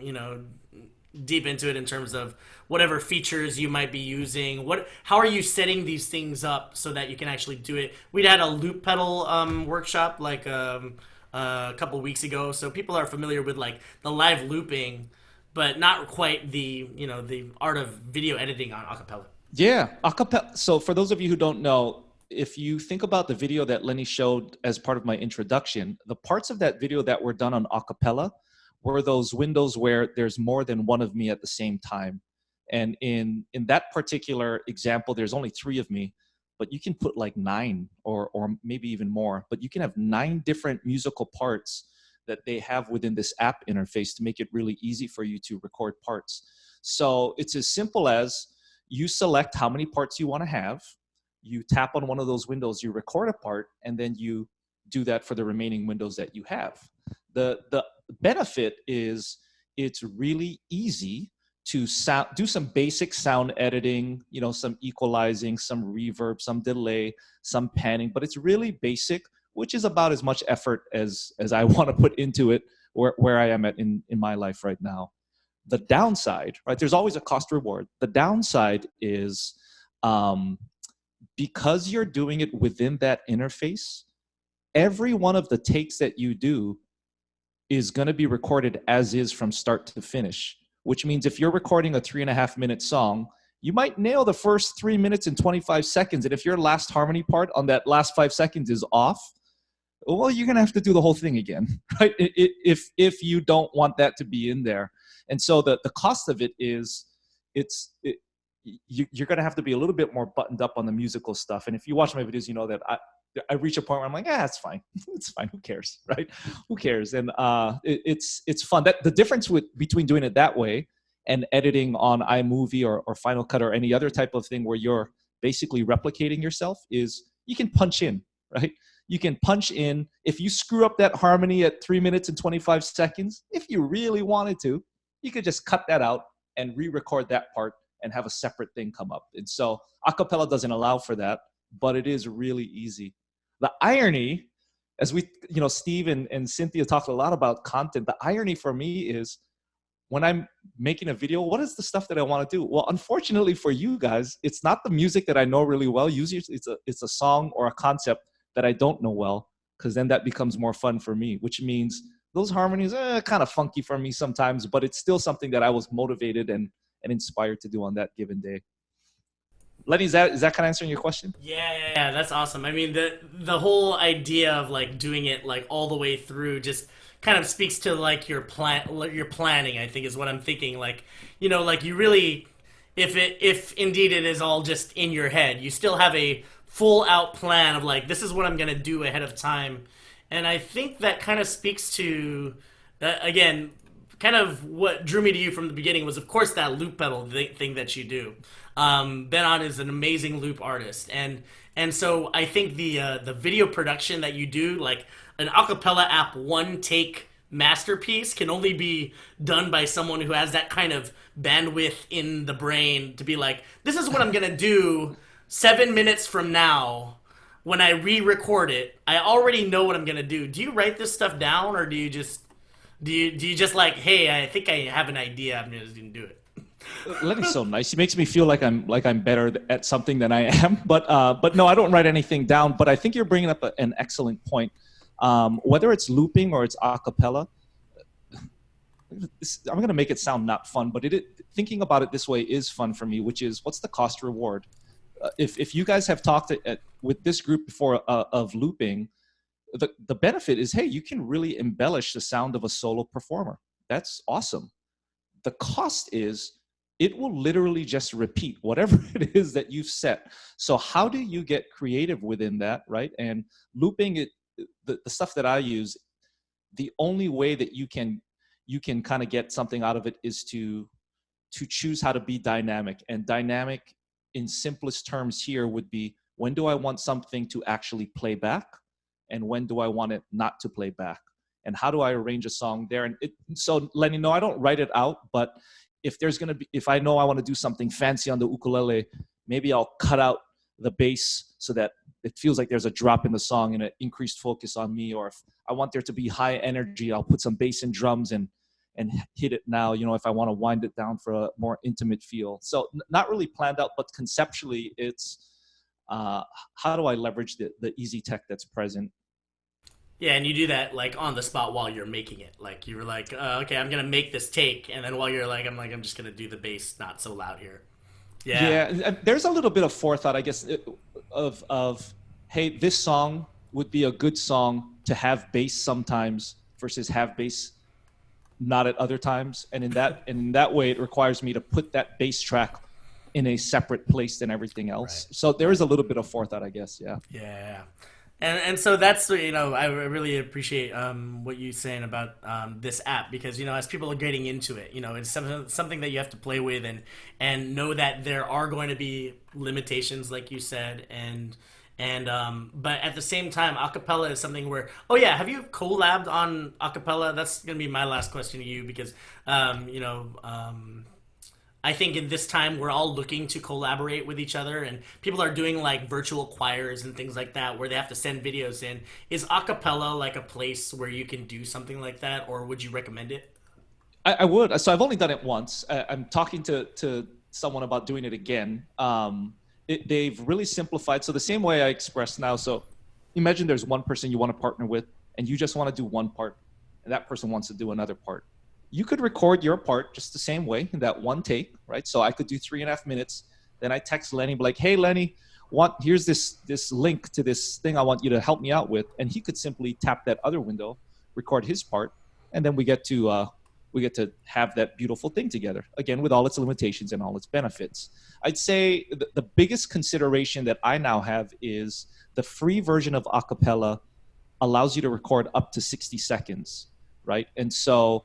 deep into it in terms of whatever features you might be using. How are you setting these things up so that you can actually do it? We'd had a loop pedal workshop like a couple weeks ago, so people are familiar with like the live looping, but not quite the the art of video editing on acapella. Yeah, acapella. So for those of you who don't know, if you think about the video that Lenny showed as part of my introduction, the parts of that video that were done on acapella were those windows where there's more than one of me at the same time. And in that particular example, there's only 3 of me, but you can put like 9 or maybe even more, but you can have 9 different musical parts that they have within this app interface to make it really easy for you to record parts. So it's as simple as you select how many parts you want to have, you tap on one of those windows, you record a part, and then you do that for the remaining windows that you have. The benefit is it's really easy to do some basic sound editing, some equalizing, some reverb, some delay, some panning, but it's really basic, which is about as much effort as I want to put into it where I am at in my life right now. The downside, right? There's always a cost reward. The downside is because you're doing it within that interface, every one of the takes that you do is going to be recorded as is from start to finish, which means if you're recording a 3.5-minute song, you might nail the first 3 minutes and 25 seconds. And if your last harmony part on that last 5 seconds is off, well, you're going to have to do the whole thing again, right? If you don't want that to be in there. And so the cost of it is you're going to have to be a little bit more buttoned up on the musical stuff. And if you watch my videos, you know that I reach a point where I'm like, it's fine. It's fine. Who cares, right? Who cares? And it's fun. The difference between doing it that way and editing on iMovie or Final Cut or any other type of thing where you're basically replicating yourself is you can punch in, right? You can punch in. If you screw up that harmony at 3 minutes and 25 seconds, if you really wanted to, you could just cut that out and re-record that part and have a separate thing come up. And so acapella doesn't allow for that, but it is really easy. The irony, as Steve and Cynthia talked a lot about content, the irony for me is when I'm making a video, what is the stuff that I want to do? Well, unfortunately for you guys, it's not the music that I know really well. Usually it's a song or a concept that I don't know well, because then that becomes more fun for me, which means those harmonies are kind of funky for me sometimes, but it's still something that I was motivated and inspired to do on that given day. Lenny, is that kind of answering your question? Yeah, that's awesome. I mean, the whole idea of like doing it like all the way through just kind of speaks to like your planning, I think is what I'm thinking. Like, like you really, if indeed it is all just in your head. You still have a full out plan of like, this is what I'm gonna do ahead of time, and I think that kind of speaks to again, kind of what drew me to you from the beginning was, of course, that loop pedal thing that you do. Ben On is an amazing loop artist, and so I think the video production that you do, like an acapella app one take masterpiece, can only be done by someone who has that kind of bandwidth in the brain to be like, this is what I'm gonna do 7 minutes from now. When I re-record it, I already know what I'm gonna do. Do you write this stuff down, or do you just like, hey, I think I have an idea, I'm just gonna do it? Lenny's so nice. He makes me feel like I'm better at something than I am. But no, I don't write anything down. But I think you're bringing up an excellent point. Whether it's looping or it's a cappella, I'm going to make it sound not fun, but thinking about it this way is fun for me, which is, what's the cost reward? If you guys have talked with this group before of looping, the benefit is, hey, you can really embellish the sound of a solo performer. That's awesome. The cost is, it will literally just repeat whatever it is that you've set. So how do you get creative within that, right? And looping, the stuff that I use, the only way that you can kind of get something out of it is to choose how to be dynamic. And dynamic, in simplest terms here, would be, when do I want something to actually play back, and when do I want it not to play back? And how do I arrange a song there? And so Lenny, no, I don't write it out, but if I know I want to do something fancy on the ukulele, maybe I'll cut out the bass so that it feels like there's a drop in the song and an increased focus on me. Or if I want there to be high energy, I'll put some bass and drums and hit it now, if I want to wind it down for a more intimate feel. So not really planned out, but conceptually it's, how do I leverage the easy tech that's present? Yeah, and you do that like on the spot while you're making it. Like you were like, okay, I'm gonna make this take, and then while you're like, I'm just gonna do the bass not so loud here. Yeah. There's a little bit of forethought, I guess, of hey, this song would be a good song to have bass sometimes versus have bass not at other times, and in that way, it requires me to put that bass track in a separate place than everything else. Right. So there is a little bit of forethought, I guess. Yeah. Yeah. And so that's, I really appreciate what you're saying about this app, because, as people are getting into it, it's something that you have to play with and know that there are going to be limitations, like you said, but at the same time, acapella is something where, have you collabed on acapella? That's going to be my last question to you, because, I think in this time we're all looking to collaborate with each other, and people are doing like virtual choirs and things like that where they have to send videos in. Is acapella like a place where you can do something like that, or would you recommend it? I would. So I've only done it once. I'm talking to someone about doing it again. They've really simplified. So the same way I express now. So imagine there's one person you want to partner with, and you just want to do one part, and that person wants to do another part. You could record your part just the same way, in that one take, right? So I could do 3.5 minutes. Then I text Lenny, be like, hey, Lenny, here's this link to this thing I want you to help me out with. And he could simply tap that other window, record his part, and then we get to have that beautiful thing together, again, with all its limitations and all its benefits. I'd say the biggest consideration that I now have is the free version of acapella allows you to record up to 60 seconds, right? And so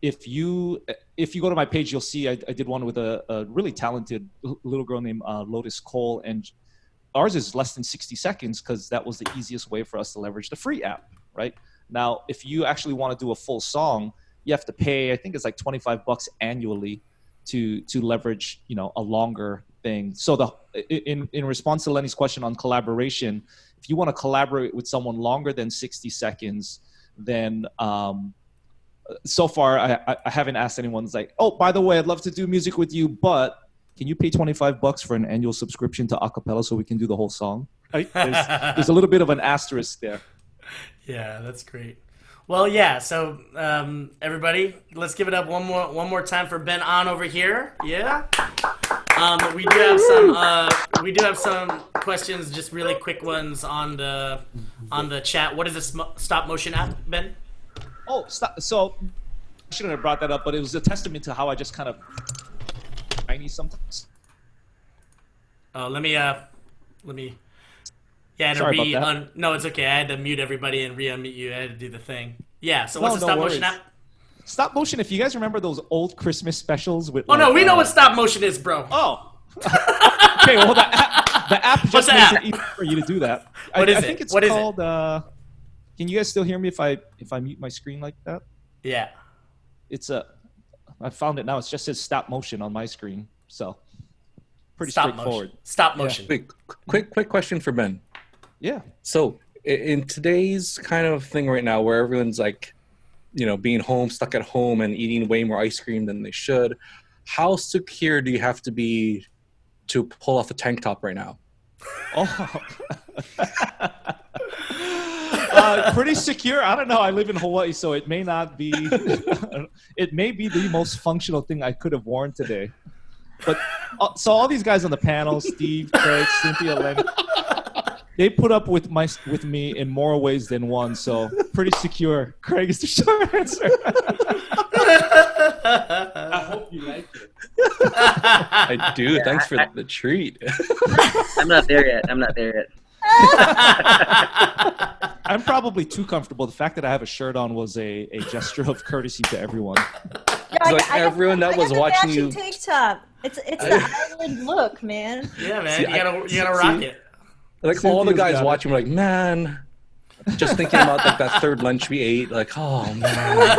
if you go to my page, you'll see I did one with a really talented little girl named Lotus Cole, and ours is less than 60 seconds because that was the easiest way for us to leverage the free app, right? Now, if you actually want to do a full song, you have to pay, I think it's like $25 annually to leverage, a longer thing. So in response to Lenny's question on collaboration, if you want to collaborate with someone longer than 60 seconds, then so far I haven't asked anyone like, oh, by the way, I'd love to do music with you, but can you pay $25 for an annual subscription to acapella so we can do the whole song? Right? There's a little bit of an asterisk there. Yeah, that's great. Well, yeah. So everybody, let's give it up one more time for Ben On over here. Yeah. We do have some questions, just really quick ones on the chat. What is this stop motion app, Ben? Oh, stop. So I shouldn't have brought that up, but it was a testament to how I just kind of tiny sometimes. Oh, let me. Yeah, I had to Sorry about that. No, it's okay. I had to mute everybody and re-unmute you. I had to do the thing. Yeah. So No, what's the no stop worries. motion app? Stop motion. If you guys remember those old Christmas specials with. Oh no, we know what stop motion is, bro. Oh. Okay. Well, the app just makes it easy for you to do that. What is it? I think it's What is it? called. Can you guys still hear me if I mute my screen like that? Yeah. It's I found it now. It just says stop motion on my screen. So pretty Stop straightforward. motion. Stop motion. Wait, quick question for Ben. Yeah. So in today's kind of thing right now, where everyone's like, being home, stuck at home, and eating way more ice cream than they should, how secure do you have to be to pull off a tank top right now? Oh. Pretty secure. I don't know. I live in Hawaii, so it may not be. It may be the most functional thing I could have worn today. But so all these guys on the panel, Steve, Craig, Cynthia Lin, they put up with me in more ways than one. So pretty secure. Craig is the short answer. I hope you like it. I do. Thanks for the treat. I'm not there yet. I'm probably too comfortable. The fact that I have a shirt on was a gesture of courtesy to everyone. Yeah, Like everyone that was watching you. Tank top. It's the island look, man. Yeah, man. See, you gotta rock it. Like all the Cynthia's guys got it. watching were like, man, just thinking about like that third lunch we ate. Like, oh man.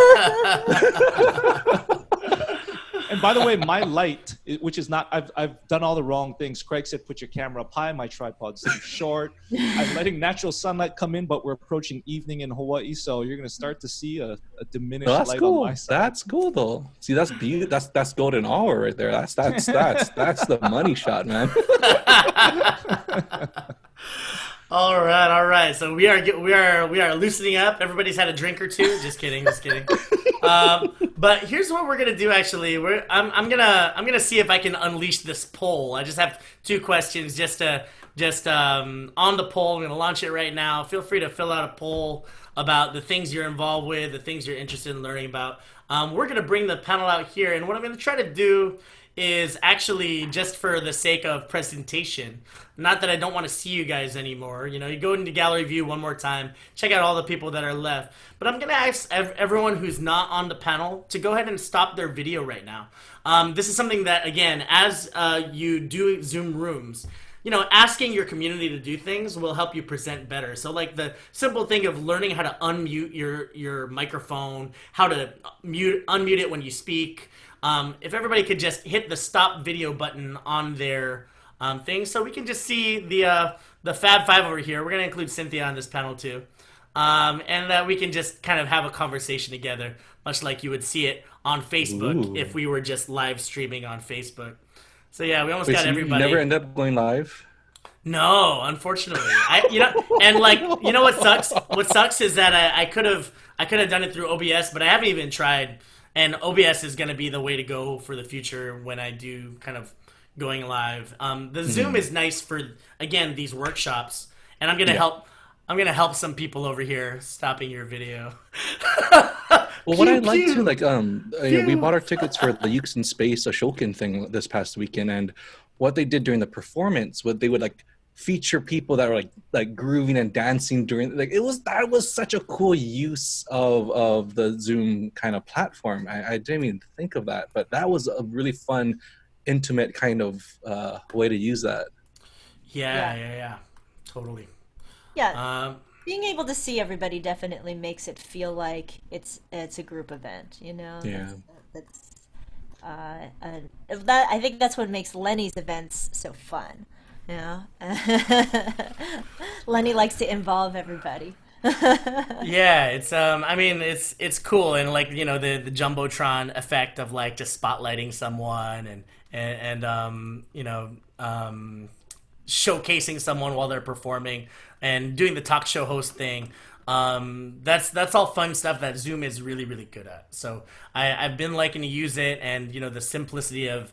And by the way, my light, which is not, I've done all the wrong things. Craig said, put your camera up high. My tripod's too short. I'm letting natural sunlight come in, but we're approaching evening in Hawaii, so you're going to start to see a diminished That's light cool. on my side. That's cool though. See, that's beauty. That's golden hour right there. That's the money shot, man. All right. So we are loosening up. Everybody's had a drink or two. Just kidding. But here's what we're gonna do. Actually, I'm gonna see if I can unleash this poll. I just have two questions. Just on the poll. I'm gonna launch it right now. Feel free to fill out a poll about the things you're involved with, the things you're interested in learning about. We're gonna bring the panel out here, and what I'm gonna try to do is actually just for the sake of presentation. Not that I don't want to see you guys anymore. You go into gallery view one more time, check out all the people that are left. But I'm going to ask everyone who's not on the panel to go ahead and stop their video right now. This is something that, again, as you do Zoom rooms, asking your community to do things will help you present better. So like the simple thing of learning how to unmute your microphone, how to unmute it when you speak. If everybody could just hit the stop video button on their thing, so we can just see the Fab Five over here. We're gonna include Cynthia on this panel too, and that we can just kind of have a conversation together, much like you would see it on Facebook if we were just live streaming on Facebook. So yeah, we almost got everybody. You never end up going live? No, unfortunately. And like, what sucks? What sucks is that I could have done it through OBS, but I haven't even tried. And OBS is going to be the way to go for the future when I do kind of going live. The Zoom is nice for, again, these workshops, and I'm going to help some people over here stopping your video. Well, what I like too, like, we bought our tickets for the Ukes in Space Ashokan thing this past weekend, and what they did during the performance, they would like feature people that were like grooving and dancing during, like, that was such a cool use of the Zoom kind of platform. I didn't even think of that, but that was a really fun, intimate kind of way to use that. Yeah, totally. Yeah. Being able to see everybody definitely makes it feel like it's a group event, Yeah. I think that's what makes Lenny's events so fun. Lenny likes to involve everybody. Yeah, it's cool, and like the jumbotron effect of like just spotlighting someone and showcasing someone while they're performing and doing the talk show host thing. That's all fun stuff that Zoom is really, really good at. So I've been liking to use it, and the simplicity of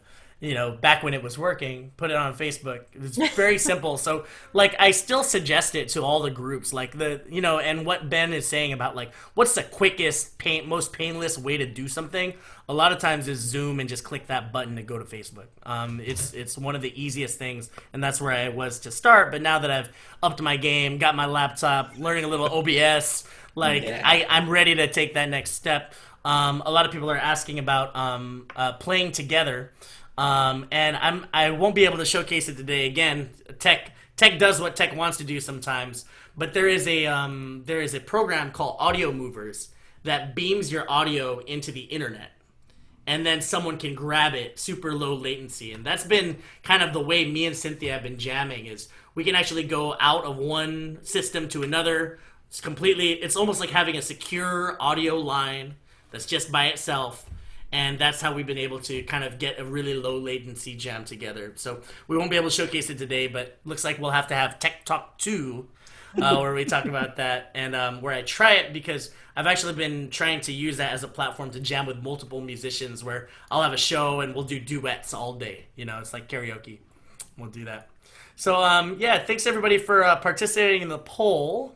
back when it was working, put it on Facebook. It's very simple. So like I still suggest it to all the groups, like and what Ben is saying about like what's the quickest, most painless way to do something. A lot of times is Zoom and just click that button to go to Facebook. It's one of the easiest things, and that's where I was to start. But now that I've upped my game, got my laptop, learning a little OBS, like I'm ready to take that next step. A lot of people are asking about playing together. And I won't be able to showcase it today. Again, tech does what tech wants to do sometimes. But there is a program called Audio Movers that beams your audio into the internet, and then someone can grab it super low latency. And that's been kind of the way me and Cynthia have been jamming. Is we can actually go out of one system to another. It's almost like having a secure audio line that's just by itself. And that's how we've been able to kind of get a really low latency jam together. So we won't be able to showcase it today, but looks like we'll have to have Tech Talk 2 where we talk about that and where I try it, because I've actually been trying to use that as a platform to jam with multiple musicians, where I'll have a show and we'll do duets all day. It's like karaoke. We'll do that. So thanks everybody for participating in the poll.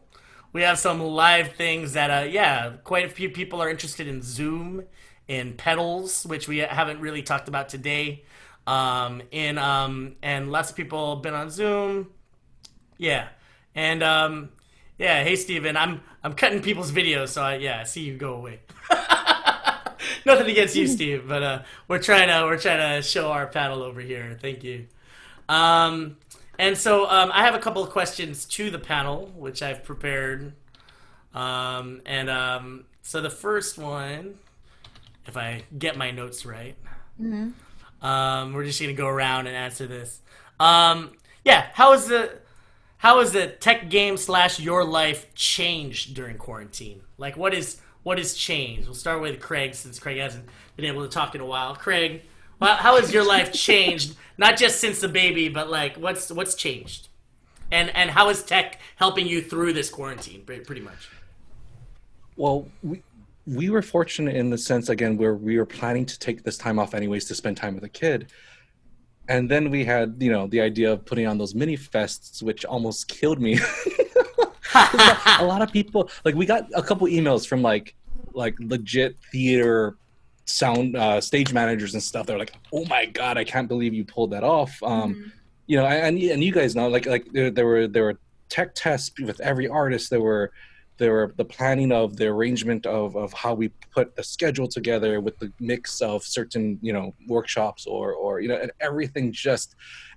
We have some live things that, quite a few people are interested in Zoom, in pedals, which we haven't really talked about today, and lots of people have been on Zoom. Hey Steven, I'm cutting people's videos, so I see you go away. Nothing against you, Steve, but we're trying to show our paddle over here. Thank you. And so I have a couple of questions to the panel, which I've prepared. So the first one, if I get my notes right, we're just gonna go around and answer this. How is the tech game / your life changed during quarantine? Like, what is changed? We'll start with Craig, since Craig hasn't been able to talk in a while. Craig, how has your life changed? Not just since the baby, but like what's changed? And how is tech helping you through this quarantine? Pretty much. Well, we were fortunate in the sense, again, where we were planning to take this time off anyways to spend time with a kid. And then we had, the idea of putting on those mini fests, which almost killed me. A lot of people, like, we got a couple emails from like legit theater sound stage managers and stuff. They're like, "Oh my God, I can't believe you pulled that off." And you guys know, like there were tech tests with every artist. There were the planning of the arrangement of how we put the schedule together with the mix of certain, workshops or and everything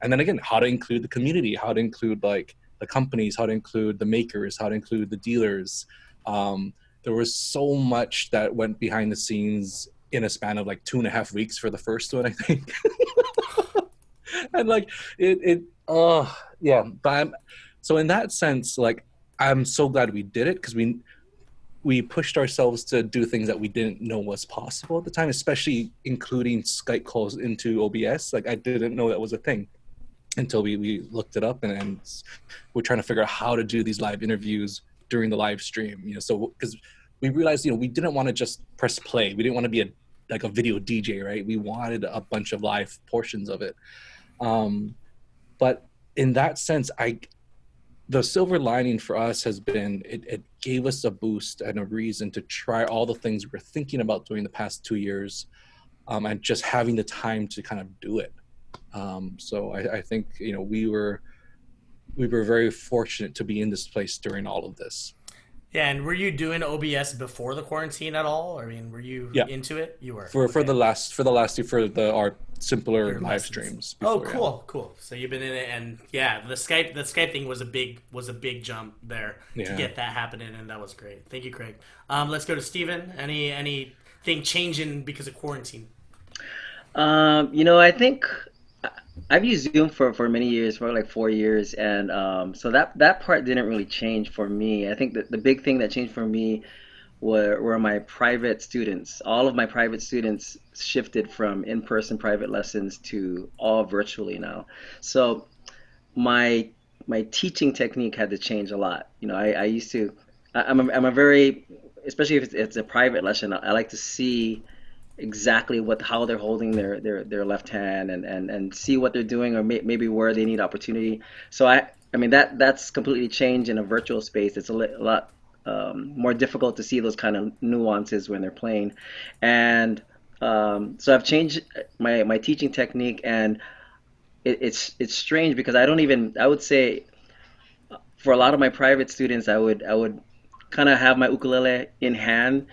and then again, how to include the community, how to include like the companies, how to include the makers, how to include the dealers. There was so much that went behind the scenes in a span of like 2.5 weeks for the first one, I think. And like so in that sense, like, I'm so glad we did it, because we pushed ourselves to do things that we didn't know was possible at the time, especially including Skype calls into OBS. Like, I didn't know that was a thing until we looked it up, and we're trying to figure out how to do these live interviews during the live stream. So because we realized, we didn't want to just press play. We didn't want to be a video DJ, right? We wanted a bunch of live portions of it. But in that sense, the silver lining for us has been it gave us a boost and a reason to try all the things we're thinking about doing the past 2 years, and just having the time to kind of do it. So I think we were very fortunate to be in this place during all of this. Yeah, and were you doing OBS before the quarantine at all? I mean, were you into it? You were for our simpler live streams. Before, cool. So you've been in it, and the Skype thing was a big jump there to get that happening, and that was great. Thank you, Craig. Let's go to Steven. Anything changing because of quarantine? I think I've used Zoom for many years, for like 4 years, and so that part didn't really change for me. I think that the big thing that changed for me were my private students. All of my private students shifted from in-person private lessons to all virtually now. So my teaching technique had to change a lot. I used to, I'm a very, especially if it's a private lesson, I like to see exactly how they're holding their left hand, and see what they're doing, or maybe where they need opportunity. So I mean that's completely changed in a virtual space. It's a lot more difficult to see those kind of nuances when they're playing, and so I've changed my teaching technique, and it's strange because I would say for a lot of my private students, I would kind of have my ukulele in hand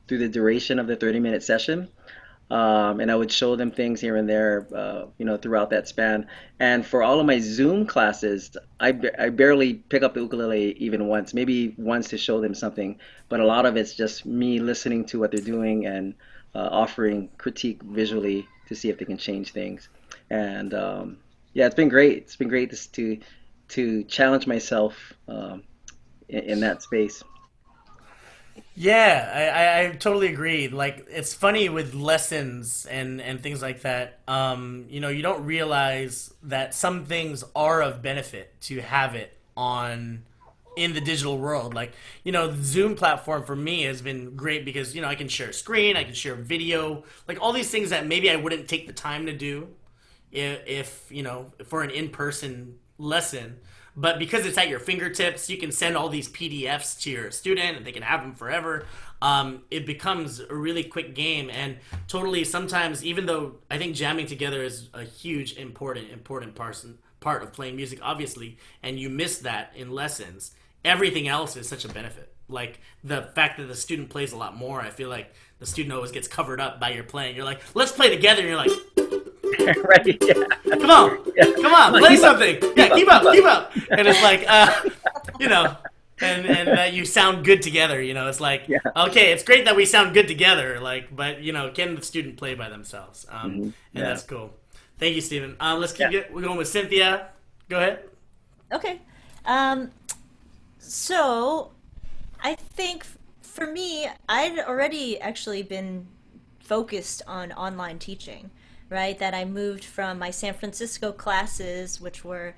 through the duration of the 30-minute session. And I would show them things here and there, throughout that span. And for all of my Zoom classes, I barely pick up the ukulele even once, maybe once to show them something. But a lot of it's just me listening to what they're doing, and offering critique visually to see if they can change things. And yeah, it's been great. It's been great to challenge myself in that space. Yeah, I totally agree. Like, it's funny with lessons and things like that. You don't realize that some things are of benefit to have it on in the digital world. Like, the Zoom platform for me has been great because, I can share a screen, I can share video, like all these things that maybe I wouldn't take the time to do if for an in-person lesson. But because it's at your fingertips, you can send all these PDFs to your student and they can have them forever. It becomes a really quick game, and totally sometimes, even though I think jamming together is a huge important part of playing music, obviously, and you miss that in lessons, everything else is such a benefit. Like the fact that the student plays a lot more, I feel like the student always gets covered up by your playing. You're like, let's play together, and you're like, Right? Yeah. come on, Yeah. come on, Come on, play keep up, something. keep Yeah, up, keep up, keep up. keep up. And it's like, and that you sound good together. It's like, Yeah. okay, it's great that we sound good together. Like, but can the student play by themselves? And Yeah. that's cool. Thank you, Stephen. Let's Yeah. we're going with Cynthia. Go ahead. Okay. So I think for me, I'd already actually been focused on online teaching, right? That I moved from my San Francisco classes, which were,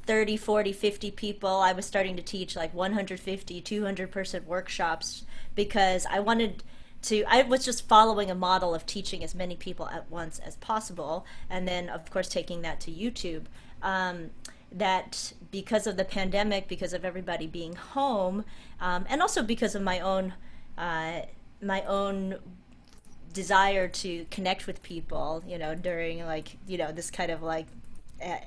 30, 40, 50 people. I was starting to teach like 150, 200-person workshops because I was just following a model of teaching as many people at once as possible, and then of course taking that to YouTube. That because of the pandemic, because of everybody being home, and also because of my own desire to connect with people, during this kind of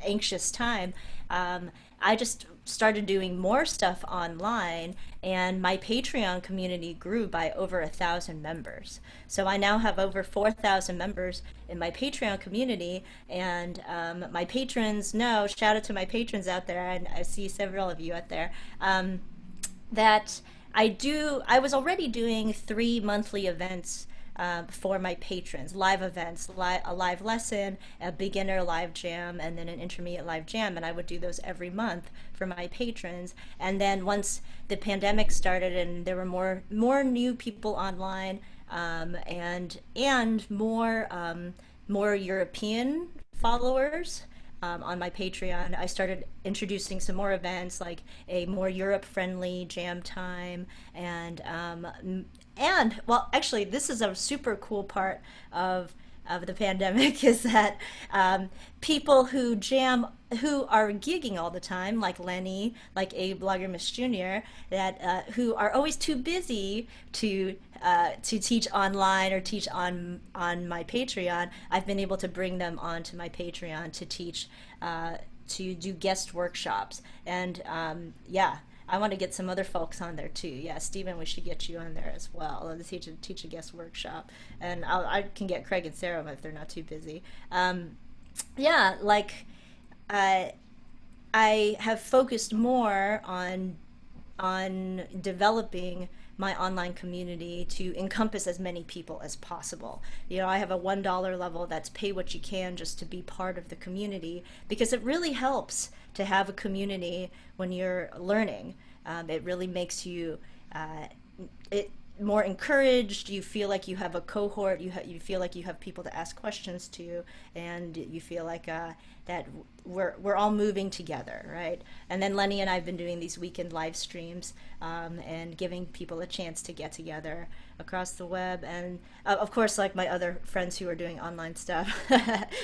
anxious time, I just started doing more stuff online, and my Patreon community grew by over 1,000 members. So I now have over 4,000 members in my Patreon community, and my patrons know, shout out to my patrons out there, and I see several of you out there, that I was already doing 3 monthly events for my patrons, live events, a live lesson, a beginner live jam, and then an intermediate live jam, and I would do those every month for my patrons. And then once the pandemic started and there were more new people online, and more European followers, on my Patreon, I started introducing some more events, like a more Europe-friendly jam time, and well, actually, this is a super cool part of the pandemic is that people who are gigging all the time, like Lenny, like Abe Lagermus Jr., that who are always too busy to teach online or teach on my Patreon, I've been able to bring them onto my Patreon to teach, to do guest workshops, and yeah. I want to get some other folks on there too. Yeah, Stephen, we should get you on there as well. To teach a guest workshop, and I can get Craig and Sarah if they're not too busy. Yeah, I have focused more on developing my online community to encompass as many people as possible. I have a $1 level that's pay what you can just to be part of the community, because it really helps to have a community when you're learning. It really makes you more encouraged. You feel like you have a cohort. You feel like you have people to ask questions to, and you feel like that we're all moving together, right? And then Lenny and I have been doing these weekend live streams and giving people a chance to get together across the web. And of course, like my other friends who are doing online stuff,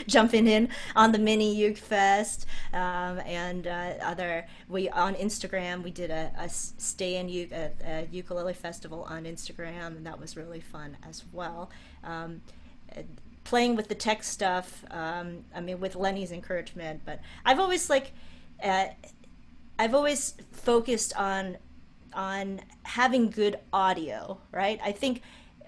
jumping in on the mini Uke Fest and we on Instagram, we did a stay in Uke, a ukulele festival on Instagram, and that was really fun as well. Playing with the tech stuff, I mean, with Lenny's encouragement, but I've always focused on having good audio, right? I think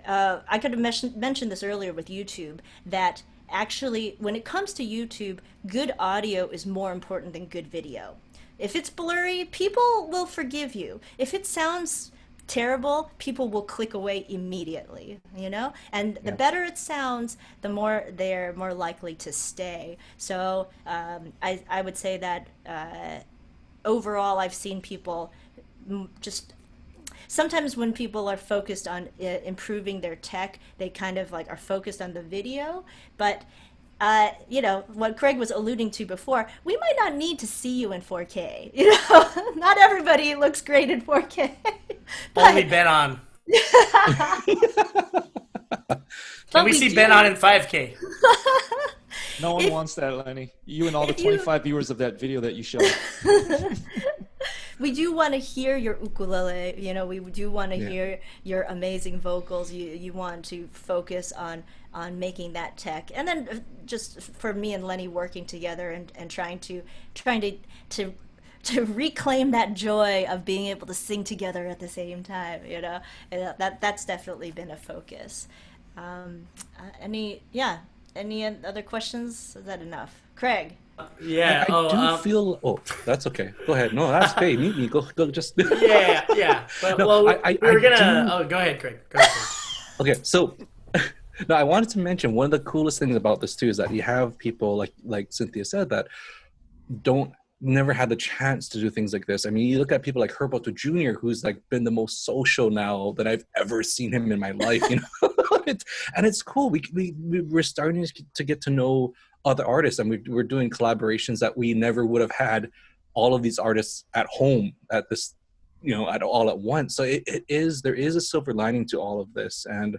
I could have mentioned this earlier with YouTube, that actually when it comes to YouTube, good audio is more important than good video. If it's blurry, people will forgive you. If it sounds terrible, people will click away immediately, you know? And the better it sounds, the more they're more likely to stay. So I would say that overall, I've seen people just sometimes when people are focused on improving their tech, they kind of like are focused on the video, but you know, what Craig was alluding to before, we might not need to see you in 4K. You know, not everybody looks great in 4K. Only Ben on. Can we see Ben on in 5K? No one wants that, Lenny. You and all the 25 viewers of that video that you showed. We do want to hear your ukulele, you know, we do want to hear your amazing vocals. You want to focus on making that tech. And then just for me and Lenny working together and trying to reclaim that joy of being able to sing together at the same time, you know. And that's definitely been a focus. Any other questions? Is that enough? Craig? Yeah. I do feel. Oh, that's okay. Go ahead. No, that's okay. Meet me. Go. Just. Yeah. But, No, well, we're gonna. Oh, go ahead, Craig. Go ahead, Craig. Okay, so no, I wanted to mention one of the coolest things about this too is that you have people like Cynthia said that never had the chance to do things like this. I mean, you look at people like Herboto Jr., who's like been the most social now that I've ever seen him in my life. You know, and it's cool. We're starting to get to know other artists, and we're doing collaborations that we never would have had all of these artists at home at this, you know, at all at once. So there is a silver lining to all of this. And,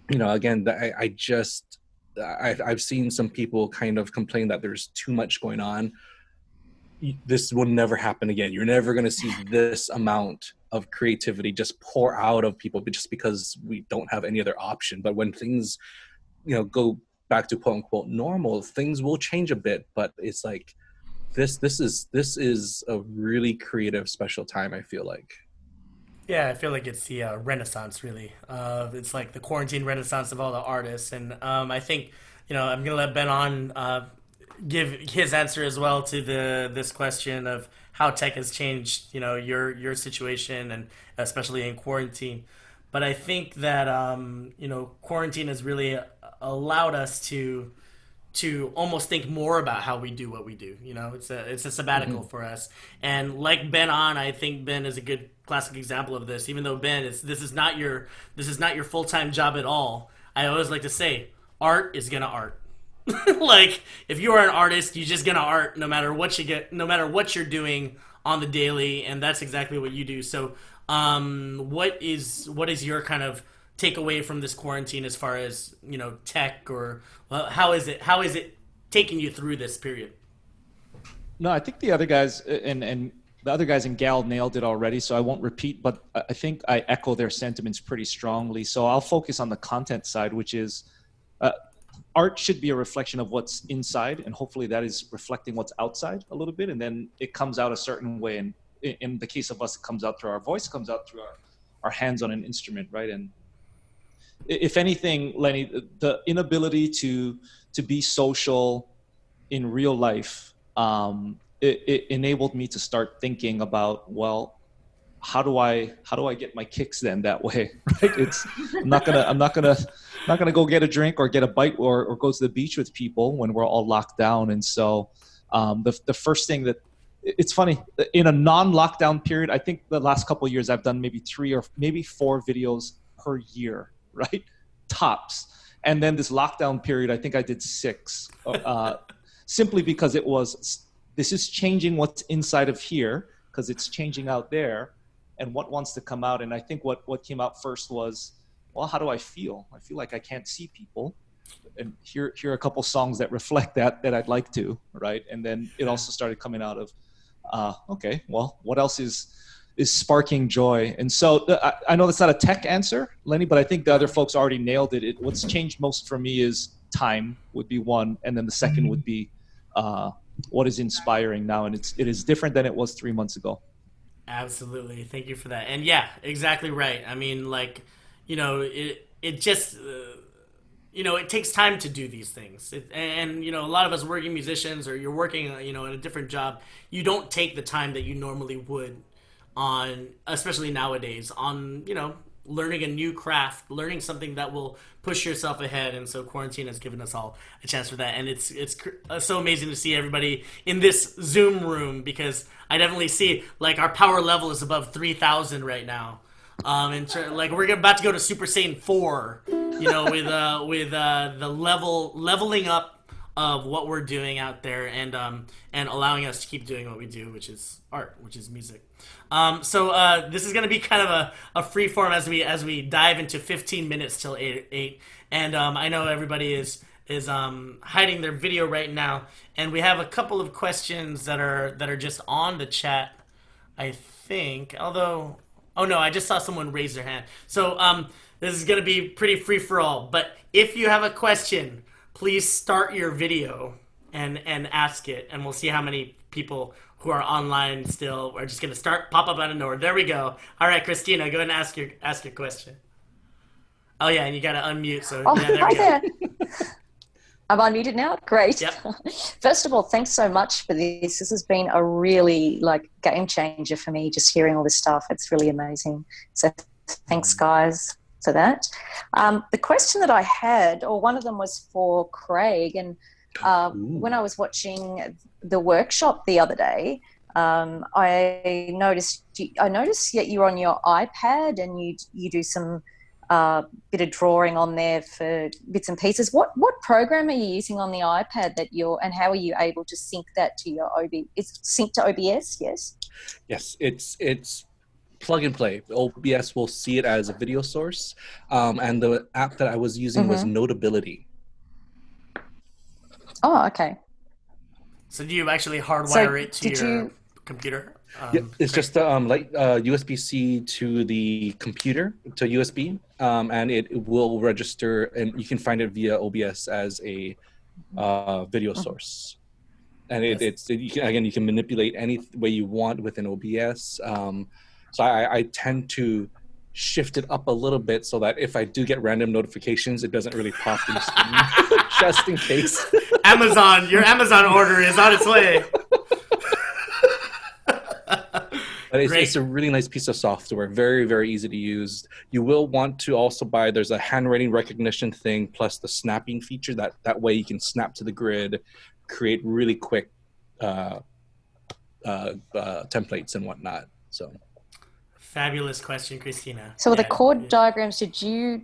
you know, again, I've seen some people kind of complain that there's too much going on. This will never happen again. You're never going to see this amount of creativity just pour out of people just because we don't have any other option. But when things, you know, go back to quote unquote normal, things will change a bit. But it's like this is a really creative, special time, I feel like. Yeah, I feel like it's the renaissance, really. It's like the quarantine renaissance of all the artists. And I think, you know, I'm going to let Ben on give his answer as well to this question of how tech has changed, you know, your situation, and especially in quarantine. But I think that, you know, quarantine has really allowed us to almost think more about how we do what we do. You know, it's a sabbatical for us. And like Ben on, I think Ben is a good classic example of this. Even though Ben, this is not your full-time job at all. I always like to say, art is gonna art. Like, if you are an artist, you're just gonna art no matter what you get, no matter what you're doing on the daily, and that's exactly what you do. So, what is your kind of takeaway from this quarantine as far as, you know, tech, or how is it taking you through this period? No, I think the other guys and the other guys and Gal nailed it already, so I won't repeat, but I think I echo their sentiments pretty strongly. So I'll focus on the content side, which is art should be a reflection of what's inside, and hopefully that is reflecting what's outside a little bit, and then it comes out a certain way. And in the case of us, it comes out through our voice, comes out through our hands on an instrument, right? And if anything, Lenny, the inability to be social in real life, it enabled me to start thinking about, well, how do I get my kicks then that way, right? I'm not gonna go get a drink or get a bite or go to the beach with people when we're all locked down. And so the first thing that, it's funny, in a non-lockdown period, I think the last couple of years I've done maybe 3 or maybe 4 videos per year, right? Tops. And then this lockdown period, I think I did 6. simply because this is changing what's inside of here, because it's changing out there, and what wants to come out. And I think what came out first was, well, how do I feel? I feel like I can't see people. And here are a couple songs that reflect that I'd like to, right? And then it also started coming out of, okay, well, what else is sparking joy? And so I know that's not a tech answer, Lenny, but I think the other folks already nailed it. What's changed most for me is time would be one, and then the second would be what is inspiring now, and it is different than it was 3 months ago. Absolutely, thank you for that. And yeah, exactly right. I mean, like, you know, it just you know, it takes time to do these things. And, you know, a lot of us working musicians, or you're working, you know, in a different job, you don't take the time that you normally would on, especially nowadays, on, you know, learning a new craft, learning something that will push yourself ahead. And so quarantine has given us all a chance for that. And it's so amazing to see everybody in this Zoom room, because I definitely see, like, our power level is above 3,000 right now. And like, we're about to go to Super Saiyan 4, you know, with the leveling up of what we're doing out there, and allowing us to keep doing what we do, which is art, which is music. So this is going to be kind of a free form as we dive into 15 minutes till 8. And I know everybody is hiding their video right now, and we have a couple of questions that are just on the chat, I think. Although, oh no, I just saw someone raise their hand. So this is going to be pretty free for all. But if you have a question, please start your video and ask it, and we'll see how many people who are online still are just going to pop up out of nowhere. There we go. All right, Christina, go ahead and ask your question. Oh yeah, and you got to unmute. So oh, yeah, there hi we go. there. I'm unmuted now. Great. Yep. First of all, thanks so much for this. This has been a really game changer for me, just hearing all this stuff. It's really amazing. So thanks, guys, for that. The question that I had, or one of them, was for Craig. And when I was watching the workshop the other day, I noticed that you're on your iPad and you do some bit of drawing on there for bits and pieces. What program are you using on the iPad and how are you able to sync that to your OBS? It's synced to OBS, yes? Yes, it's plug and play. OBS will see it as a video source, and the app that I was using was Notability. Oh, okay. So do you actually hardwire it to your computer? Yeah, it's just USB-C to the computer, to USB, and it will register, and you can find it via OBS as a video source. And you can manipulate any way you want within OBS. So I tend to shift it up a little bit so that if I do get random notifications, it doesn't really pop in the screen, just in case. Your Amazon order is on its way. But it's a really nice piece of software, very, very easy to use. You will want to also buy, there's a handwriting recognition thing plus the snapping feature. That way you can snap to the grid, create really quick templates and whatnot. So, fabulous question, Christina. So the chord diagrams, did you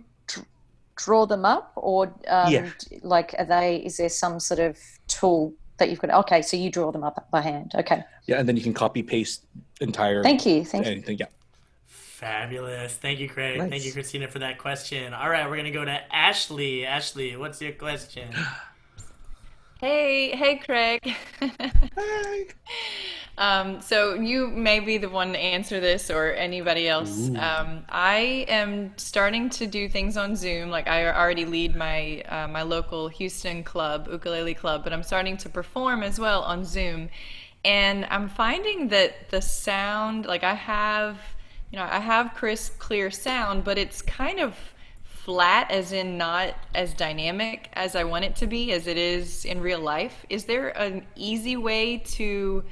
draw them up, or is there some sort of tool that you've got? Okay, so you draw them up by hand. Okay. Yeah, and then you can copy paste entire. Thank you. Anything. Yeah. Fabulous. Thank you, Craig. Nice. Thank you, Christina, for that question. All right, we're gonna go to Ashley. Ashley, what's your question? Hey, Craig. Hi. So you may be the one to answer this, or anybody else. I am starting to do things on Zoom. Like, I already lead my my local Houston club, Ukulele Club, but I'm starting to perform as well on Zoom. And I'm finding that the sound, like, I have crisp, clear sound, but it's kind of flat, as in not as dynamic as I want it to be, as it is in real life. Is there an easy way to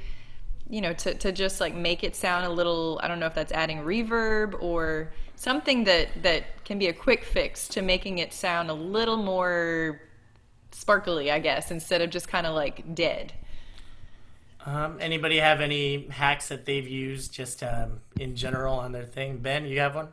just like make it sound a little, I don't know if that's adding reverb or something that can be a quick fix to making it sound a little more sparkly, I guess, instead of just kind of like dead? Anybody have any hacks that they've used just in general on their thing? Ben, you have one?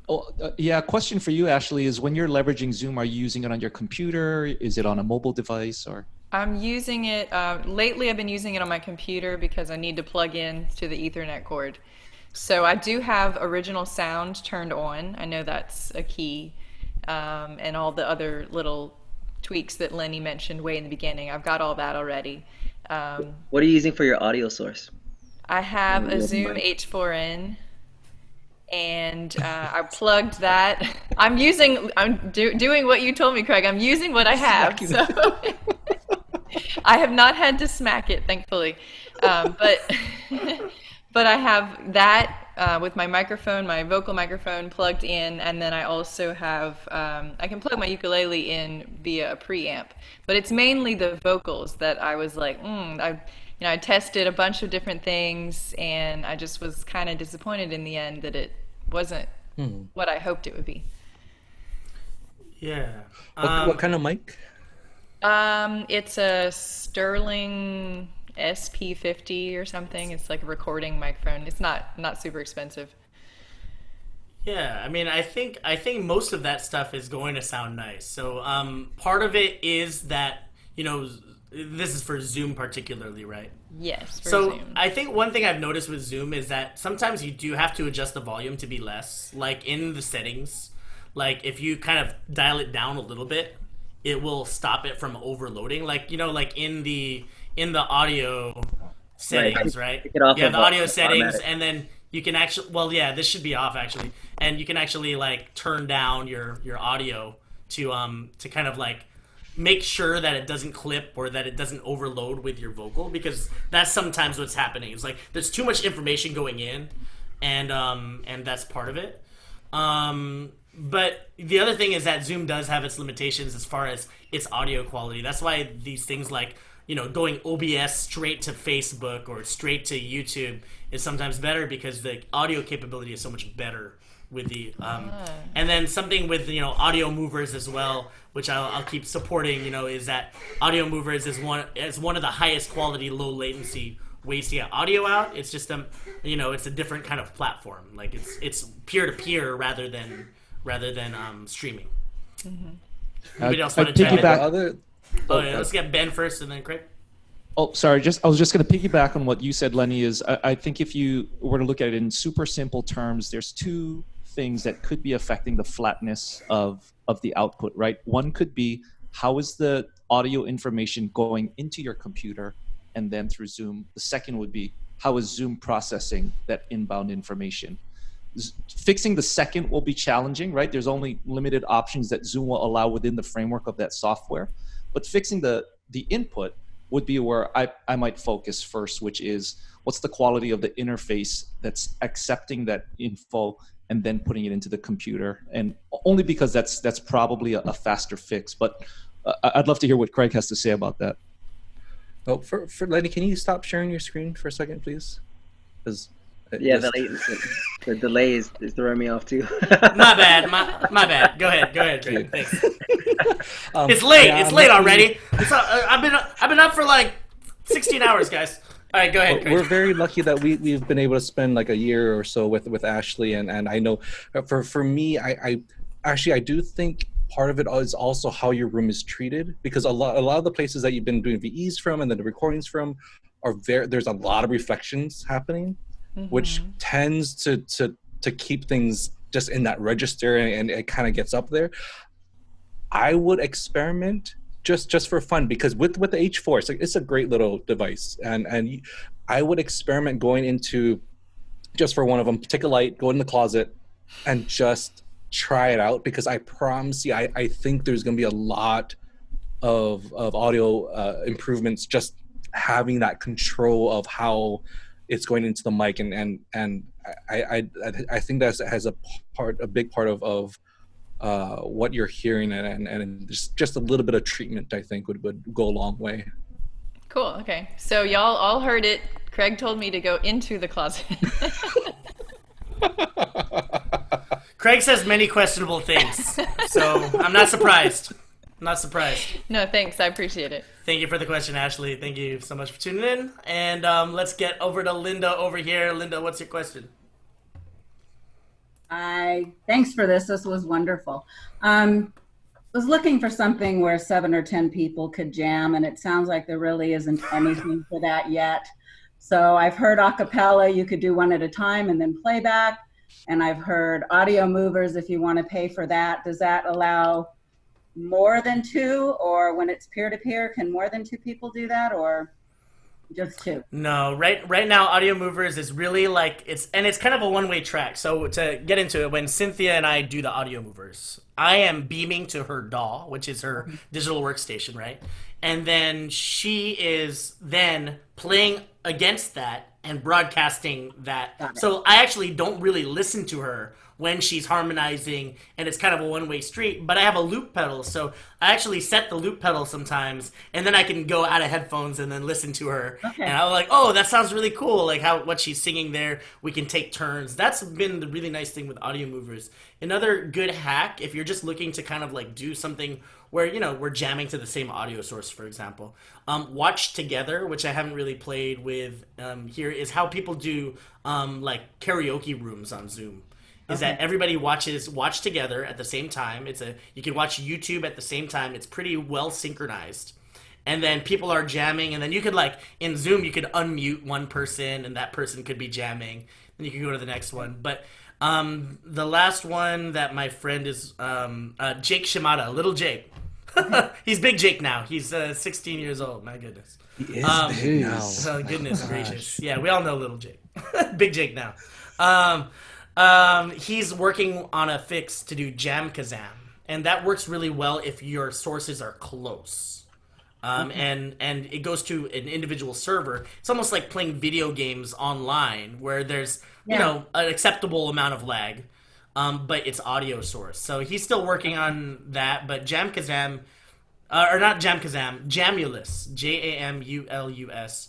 Oh, yeah. Question for you, Ashley, is when you're leveraging Zoom, are you using it on your computer? Is it on a mobile device, or? I'm using it, lately I've been using it on my computer because I need to plug in to the Ethernet cord. So I do have original sound turned on. I know that's a key. And all the other little tweaks that Lenny mentioned way in the beginning. I've got all that already. What are you using for your audio source? I have a Zoom H4n, and I plugged that. I'm doing what you told me, Craig. I'm using what I have. So I have not had to smack it, thankfully. But I have that with my microphone, my vocal microphone plugged in, and then I also have, I can plug my ukulele in via a preamp. But it's mainly the vocals that I was like, I tested a bunch of different things, and I just was kind of disappointed in the end that it wasn't what I hoped it would be. Yeah. What kind of mic? It's a Sterling SP50 or something. It's like a recording microphone. It's not super expensive. Yeah, I mean, I think most of that stuff is going to sound nice. So part of it is that, this is for Zoom particularly, right? Yes, for so Zoom. I think one thing I've noticed with Zoom is that sometimes you do have to adjust the volume to be less. Like in the settings, like if you kind of dial it down a little bit, it will stop it from overloading. Like, like in the audio settings, right? Take it off you have of the audio automatic. settings, and then you can actually, this should be off actually, and you can actually like turn down your audio to kind of like make sure that it doesn't clip or that it doesn't overload with your vocal, because that's sometimes what's happening. It's like there's too much information going in, and that's part of it. But the other thing is that Zoom does have its limitations as far as its audio quality. That's why these things like, going OBS straight to Facebook or straight to YouTube is sometimes better, because the audio capability is so much better with the and then something with audio movers as well, which I'll keep supporting, is that audio movers is one of the highest quality low latency ways to get audio out. It's just it's a different kind of platform. Like it's peer to peer rather than streaming. Anybody else want to chime in? Let's get Ben first and then Craig. Oh, sorry. I was just going to piggyback on what you said, Lenny. I think if you were to look at it in super simple terms, there's two things that could be affecting the flatness of the output, right? One could be, how is the audio information going into your computer and then through Zoom? The second would be, how is Zoom processing that inbound information? Fixing the second will be challenging, right? There's only limited options that Zoom will allow within the framework of that software. But fixing the input would be where I might focus first, which is, what's the quality of the interface that's accepting that info and then putting it into the computer? And only because that's probably a faster fix. But I'd love to hear what Craig has to say about that. Oh, for Lenny, can you stop sharing your screen for a second, please? Yeah, the delay is throwing me off too. My bad. Go ahead, Craig. Thanks. It's late. Yeah, it's late already. I've been up for like 16 hours, guys. All right, go ahead, Craig. We're very lucky that we've been able to spend like a year or so with Ashley, and I know for me, I do think part of it is also how your room is treated, because a lot of the places that you've been doing VEs from and then the recordings from there's a lot of reflections happening, which tends to keep things just in that register, and it kind of gets up there. I would experiment just for fun, because with the H4, it's a great little device, and I would experiment going into, just for one of them, take a light, go in the closet, and just try it out, because I promise you, I think there's going to be a lot of audio improvements just having that control of how it's going into the mic, and I think that has a big part of what you're hearing, and just a little bit of treatment, I think would go a long way. Cool. Okay. So y'all all heard it. Craig told me to go into the closet. Craig says many questionable things, so I'm not surprised. No, thanks. I appreciate it. Thank you for the question, Ashley. Thank you so much for tuning in. And let's get over to Linda over here. Linda, what's your question? Thanks for this. This was wonderful. was looking for something where 7 or 10 people could jam, and it sounds like there really isn't anything for that yet. So I've heard a cappella, you could do one at a time and then playback. And I've heard audio movers if you want to pay for that. Does that allow more than 2? Or when it's peer-to-peer, can more than 2 people do that, or just 2? No, right now Audio Movers is really like it's kind of a one-way track. So to get into it, when Cynthia and I do the Audio Movers, I am beaming to her DAW, which is her digital workstation, right? And then she is then playing against that and broadcasting that. So I actually don't really listen to her when she's harmonizing, and it's kind of a one-way street, but I have a loop pedal, so I actually set the loop pedal sometimes, and then I can go out of headphones and then listen to her. Okay. And I'm like, oh, that sounds really cool, like what she's singing there. We can take turns. That's been the really nice thing with Audio Movers. Another good hack, if you're just looking to kind of like do something where, you know, we're jamming to the same audio source, for example. Watch Together, which I haven't really played with here, is how people do like karaoke rooms on Zoom. Is that everybody watch together at the same time. You can watch YouTube at the same time. It's pretty well synchronized. And then people are jamming, and then you could, like, in Zoom, you could unmute one person, and that person could be jamming. Then you can go to the next one. But the last one that my friend is Jake Shimada, Little Jake. He's Big Jake now. He's 16 years old. My goodness. He is big now. Oh, goodness gracious. Yeah, we all know Little Jake. Big Jake now. He's working on a fix to do Jam Kazam, and that works really well if your sources are close. And it goes to an individual server. It's almost like playing video games online, where there's you know an acceptable amount of lag, but it's audio source. So he's still working on that. But Jam Kazam, or not Jam Kazam, Jamulus, Jamulus,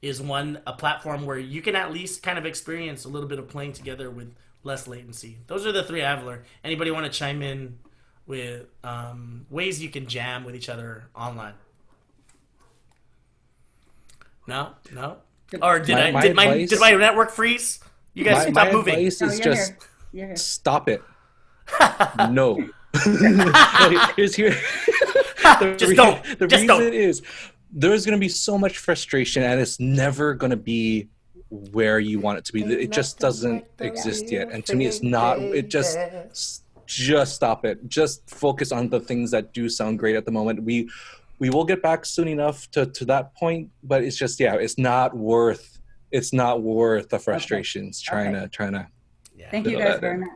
is a platform where you can at least kind of experience a little bit of playing together with less latency. Those are the 3 I've learned. Anybody want to chime in with ways you can jam with each other online? No. Or did my network freeze? You guys stop moving. My advice is just stop it. No. Just don't. The reason is there's going to be so much frustration, and it's never going to be where you want it to be. It just doesn't exist yet, and to me it's not. It just stop it. Just focus on the things that do sound great at the moment. We will get back soon enough to that point, but it's just it's not worth the frustrations trying to Thank you guys very much.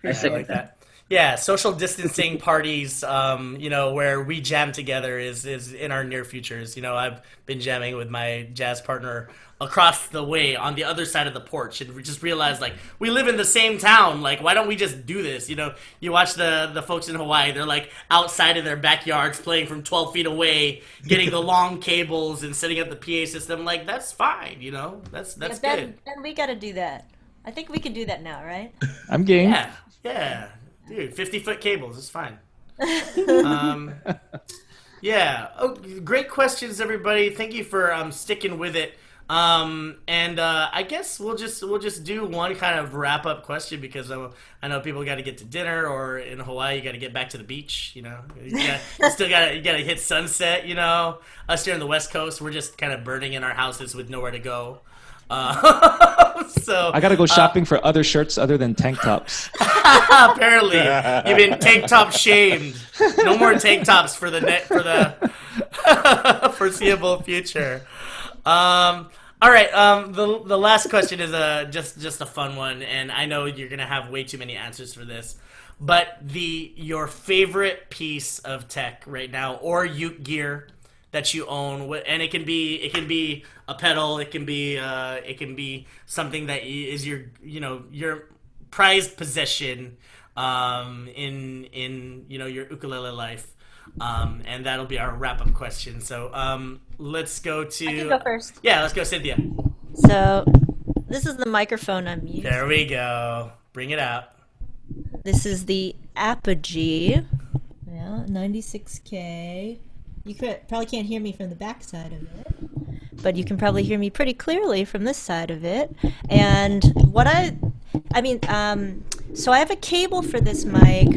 I like that. Yeah, social distancing parties, where we jam together is in our near futures. You know, I've been jamming with my jazz partner across the way on the other side of the porch, and we just realized, like, we live in the same town. Like, why don't we just do this? You know, you watch the folks in Hawaii, they're like outside of their backyards playing from 12 feet away, getting the long cables and setting up the PA system. Like, that's fine, you know? That's good. Then we got to do that. I think we can do that now, right? I'm game. Yeah. Dude, 50-foot cables is fine. Yeah. Oh, great questions, everybody. Thank you for sticking with it. I guess we'll just do one kind of wrap up question, because I know people got to get to dinner, or in Hawaii you got to get back to the beach. You know, you got to hit sunset. You know, us here on the West Coast, we're just kind of burning in our houses with nowhere to go. So I gotta go shopping for other shirts other than tank tops. Apparently, you've been tank top shamed. No more tank tops for the foreseeable future. All right. The last question is just a fun one, and I know you're gonna have way too many answers for this. But your favorite piece of tech right now, or uke gear that you own, and it can be a pedal, it can be something that is your prized possession in your ukulele life, and that'll be our wrap up question. So let's go to. I can go first. Yeah, let's go, Cynthia. So this is the microphone I'm using. There we go. Bring it out. This is the Apogee. Yeah, 96K. You probably can't hear me from the back side of it, but you can probably hear me pretty clearly from this side of it. And so I have a cable for this mic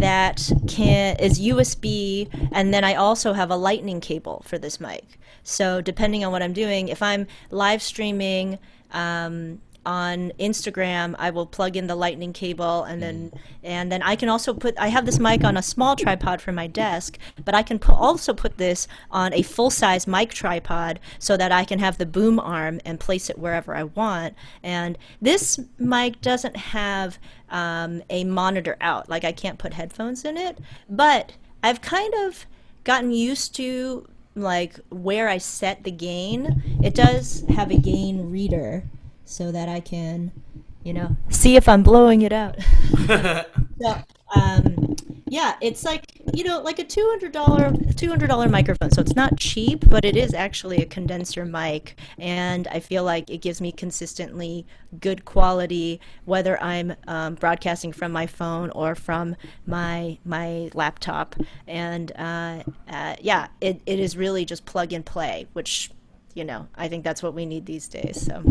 that is USB, and then I also have a lightning cable for this mic. So depending on what I'm doing, if I'm live streaming on Instagram, I will plug in the lightning cable, and then I can also I have this mic on a small tripod for my desk, but I can also put this on a full-size mic tripod so that I can have the boom arm and place it wherever I want. And this mic doesn't have a monitor out, like I can't put headphones in it, but I've kind of gotten used to like where I set the gain. It does have a gain reader so that I can, see if I'm blowing it out. So, yeah, it's like, like a $200 microphone. So it's not cheap, but it is actually a condenser mic. And I feel like it gives me consistently good quality, whether I'm broadcasting from my phone or from my laptop. And yeah, it is really just plug and play, which, I think that's what we need these days. So.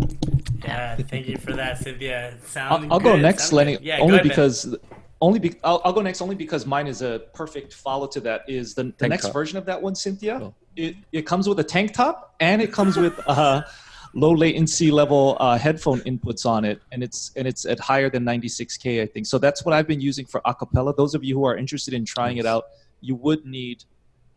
Yeah, thank you for that, Cynthia. I'll go next, Lenny. Yeah, only ahead, because I'll go next only because mine is a perfect follow to that. Is the next version of that one, Cynthia? Oh. It comes with a tank top and it comes with low latency level headphone inputs on it, and it's at higher than 96K, I think. So that's what I've been using for acapella. Those of you who are interested in trying it out, you would need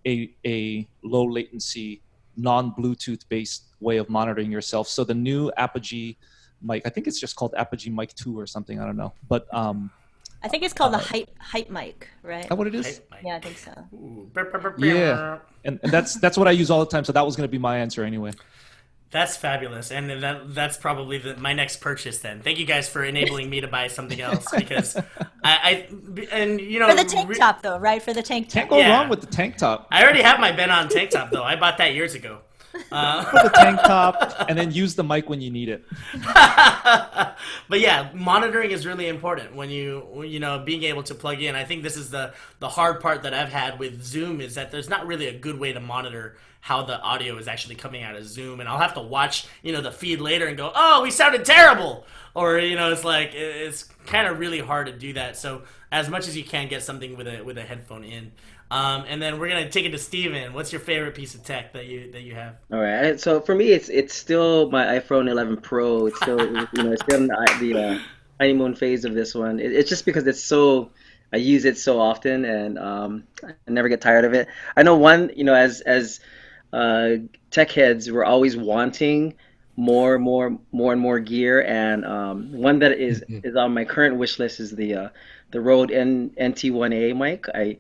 a low latency, non-Bluetooth based way of monitoring yourself. So the new Apogee mic, I think it's just called Apogee Mic 2 or something, I don't know. But I think it's called the hype mic, right? Is that what it is? Yeah, I think so. Yeah, and that's what I use all the time. So that was going to be my answer anyway. That's fabulous, and that's probably my next purchase. Then, thank you guys for enabling me to buy something else, because I for the tank top though, right? For the tank top. Can't go wrong with the tank top. I already have my Ben on tank top though. I bought that years ago. Put the tank top and then use the mic when you need it. But yeah, monitoring is really important when being able to plug in. I think this is the hard part that I've had with Zoom, is that there's not really a good way to monitor how the audio is actually coming out of Zoom, and I'll have to watch the feed later and go, oh, we sounded terrible, or it's like it's kind of really hard to do that. So as much as you can, get something with a headphone in. And then we're gonna take it to Steven. What's your favorite piece of tech that you have? All right. So for me, it's still my iPhone 11 Pro. It's still it's still in the honeymoon phase of this one. It's just because I use it so often, and I never get tired of it. I know as tech heads, we're always wanting more and more gear, and one that is on my current wish list is the Rode NT1A mic. I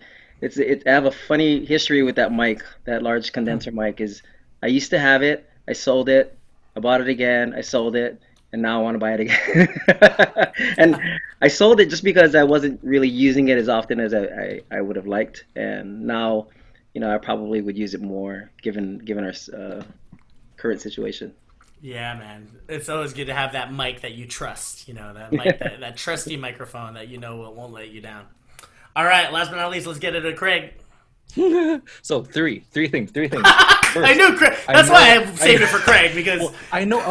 have a funny history with that mic, that large condenser mic. Is I used to have it, I sold it, I bought it again, I sold it, and now I want to buy it again. And I sold it just because I wasn't really using it as often as I would have liked, and now I probably would use it more given our current situation. Yeah, man, it's always good to have that mic that you trust. That mic, that trusty microphone that won't let you down. All right, last but not least, let's get it to Craig. So three things. First, I knew Craig. That's why I saved it for Craig, because I know.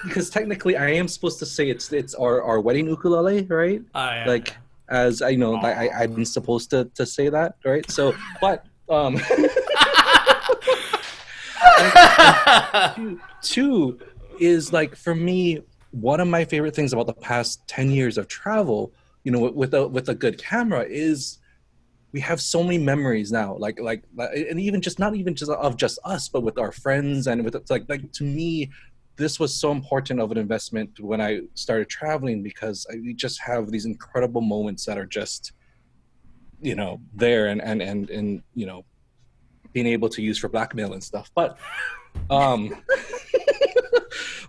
Because technically, I am supposed to say it's our wedding ukulele, right? Oh, yeah, like as I know, I'm supposed to say that, right? So, but two is, like, for me, one of my favorite things about the past 10 years of travel, with a good camera, is we have so many memories now, like and even just not even just of just us, but with our friends, and with like to me, this was so important of an investment when I started traveling, because we just have these incredible moments that are just there, and being able to use for blackmail and stuff, but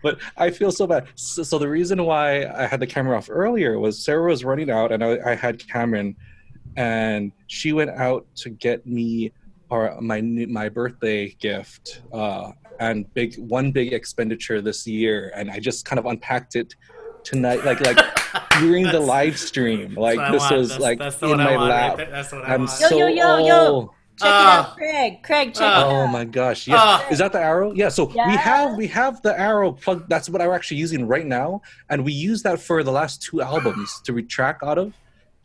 but I feel so bad. So the reason why I had the camera off earlier was Sarah was running out, and I had Cameron, and she went out to get me my birthday gift, and one big expenditure this year, and I just kind of unpacked it tonight, like during the live stream. Like, this was like in my lap. Right, that's what I want. Yo. Check it out, Craig. Check it out. Oh my gosh! Yes, is that the arrow? Yeah. So we have the arrow plug. That's what I'm actually using right now, and we use that for the last 2 albums to retrack out of.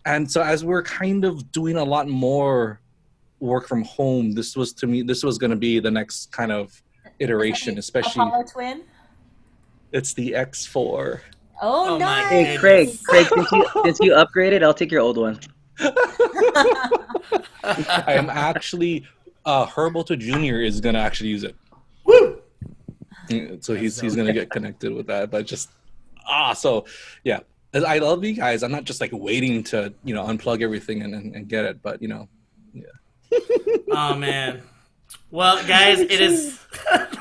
And so as we're kind of doing a lot more work from home, this was going to be the next kind of iteration, especially. Apollo twin? It's the X4. Oh, nice. Hey, Craig, since you upgraded, I'll take your old one. I am actually, Herbalto Jr. is going to actually use it. Woo! So he's going to get connected with that. But just, so yeah. I love you guys. I'm not just like waiting to, unplug everything and get it. But, yeah. Oh, man. Well, guys, it is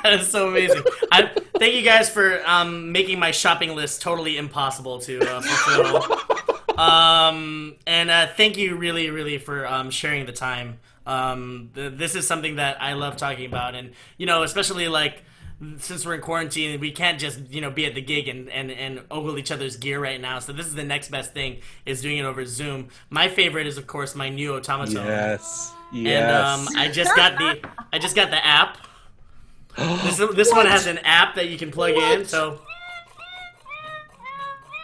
that is so amazing. Thank you guys for making my shopping list totally impossible to fulfill. And thank you really, really for sharing the time. This is something that I love talking about, and especially like since we're in quarantine, we can't just be at the gig and ogle each other's gear right now. So this is the next best thing, is doing it over Zoom. My favorite is of course my new automaton. Yes. And I just got the app. This one has an app that you can plug in. So.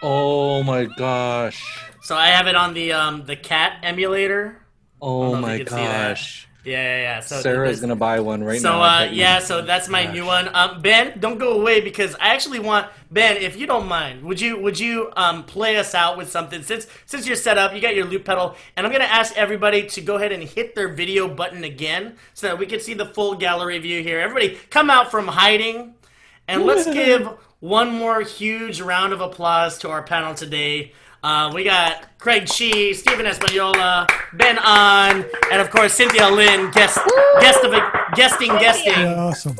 Oh my gosh. So I have it on the cat emulator. Oh my gosh. Yeah. So Sarah's gonna buy one right now. So so that's my new one. Ben, don't go away, because I actually want Ben, if you don't mind, would you play us out with something, since you're set up, you got your loop pedal, and I'm gonna ask everybody to go ahead and hit their video button again so that we can see the full gallery view here. Everybody, come out from hiding, and let's give one more huge round of applause to our panel today. We got Craig Chee, Stephen Espaniola, Ben On, and of course Cynthia Lin, guesting. Awesome.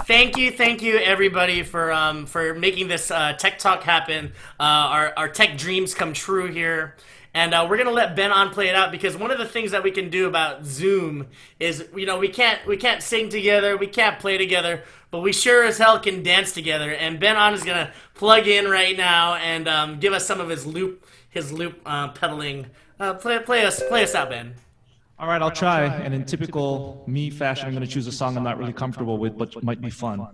Thank you, everybody, for making this tech talk happen. Our tech dreams come true here. And we're gonna let Ben On play it out, because one of the things that we can do about Zoom is, we can't sing together, we can't play together, but we sure as hell can dance together. And Ben On is gonna plug in right now and give us some of his loop pedaling. Play us out, Ben. All right, I'll try. And in typical me fashion, I'm going to choose a song I'm not really comfortable with, but might be fun.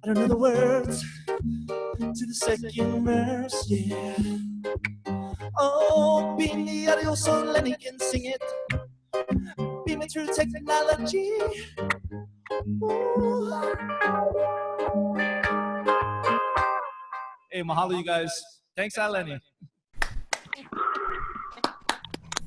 I don't know the words to the second verse, yeah. Oh, beam the audio so Lenny can sing it. Beam it through technology. Ooh. Hey, mahalo, you guys. Thanks, Lenny.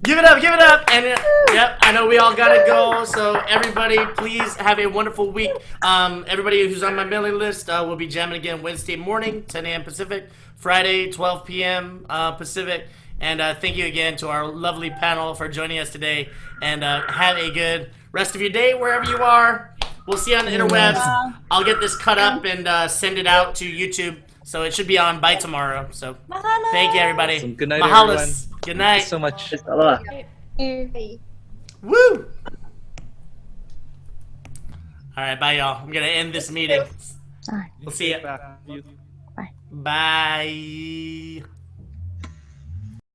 Give it up, and yep, I know we all gotta go, so everybody please have a wonderful week. Everybody who's on my mailing list will be jamming again Wednesday morning, 10 a.m. Pacific, Friday, 12 p.m. Pacific, and thank you again to our lovely panel for joining us today, and have a good rest of your day wherever you are. We'll see you on the interwebs. I'll get this cut up and send it out to YouTube. So it should be on by tomorrow. So thank you, everybody. Awesome. Good night, Mahalas. everyone. Good night. Thank you so much. Woo! All right, bye, y'all. I'm gonna end this meeting. We'll see you. Bye.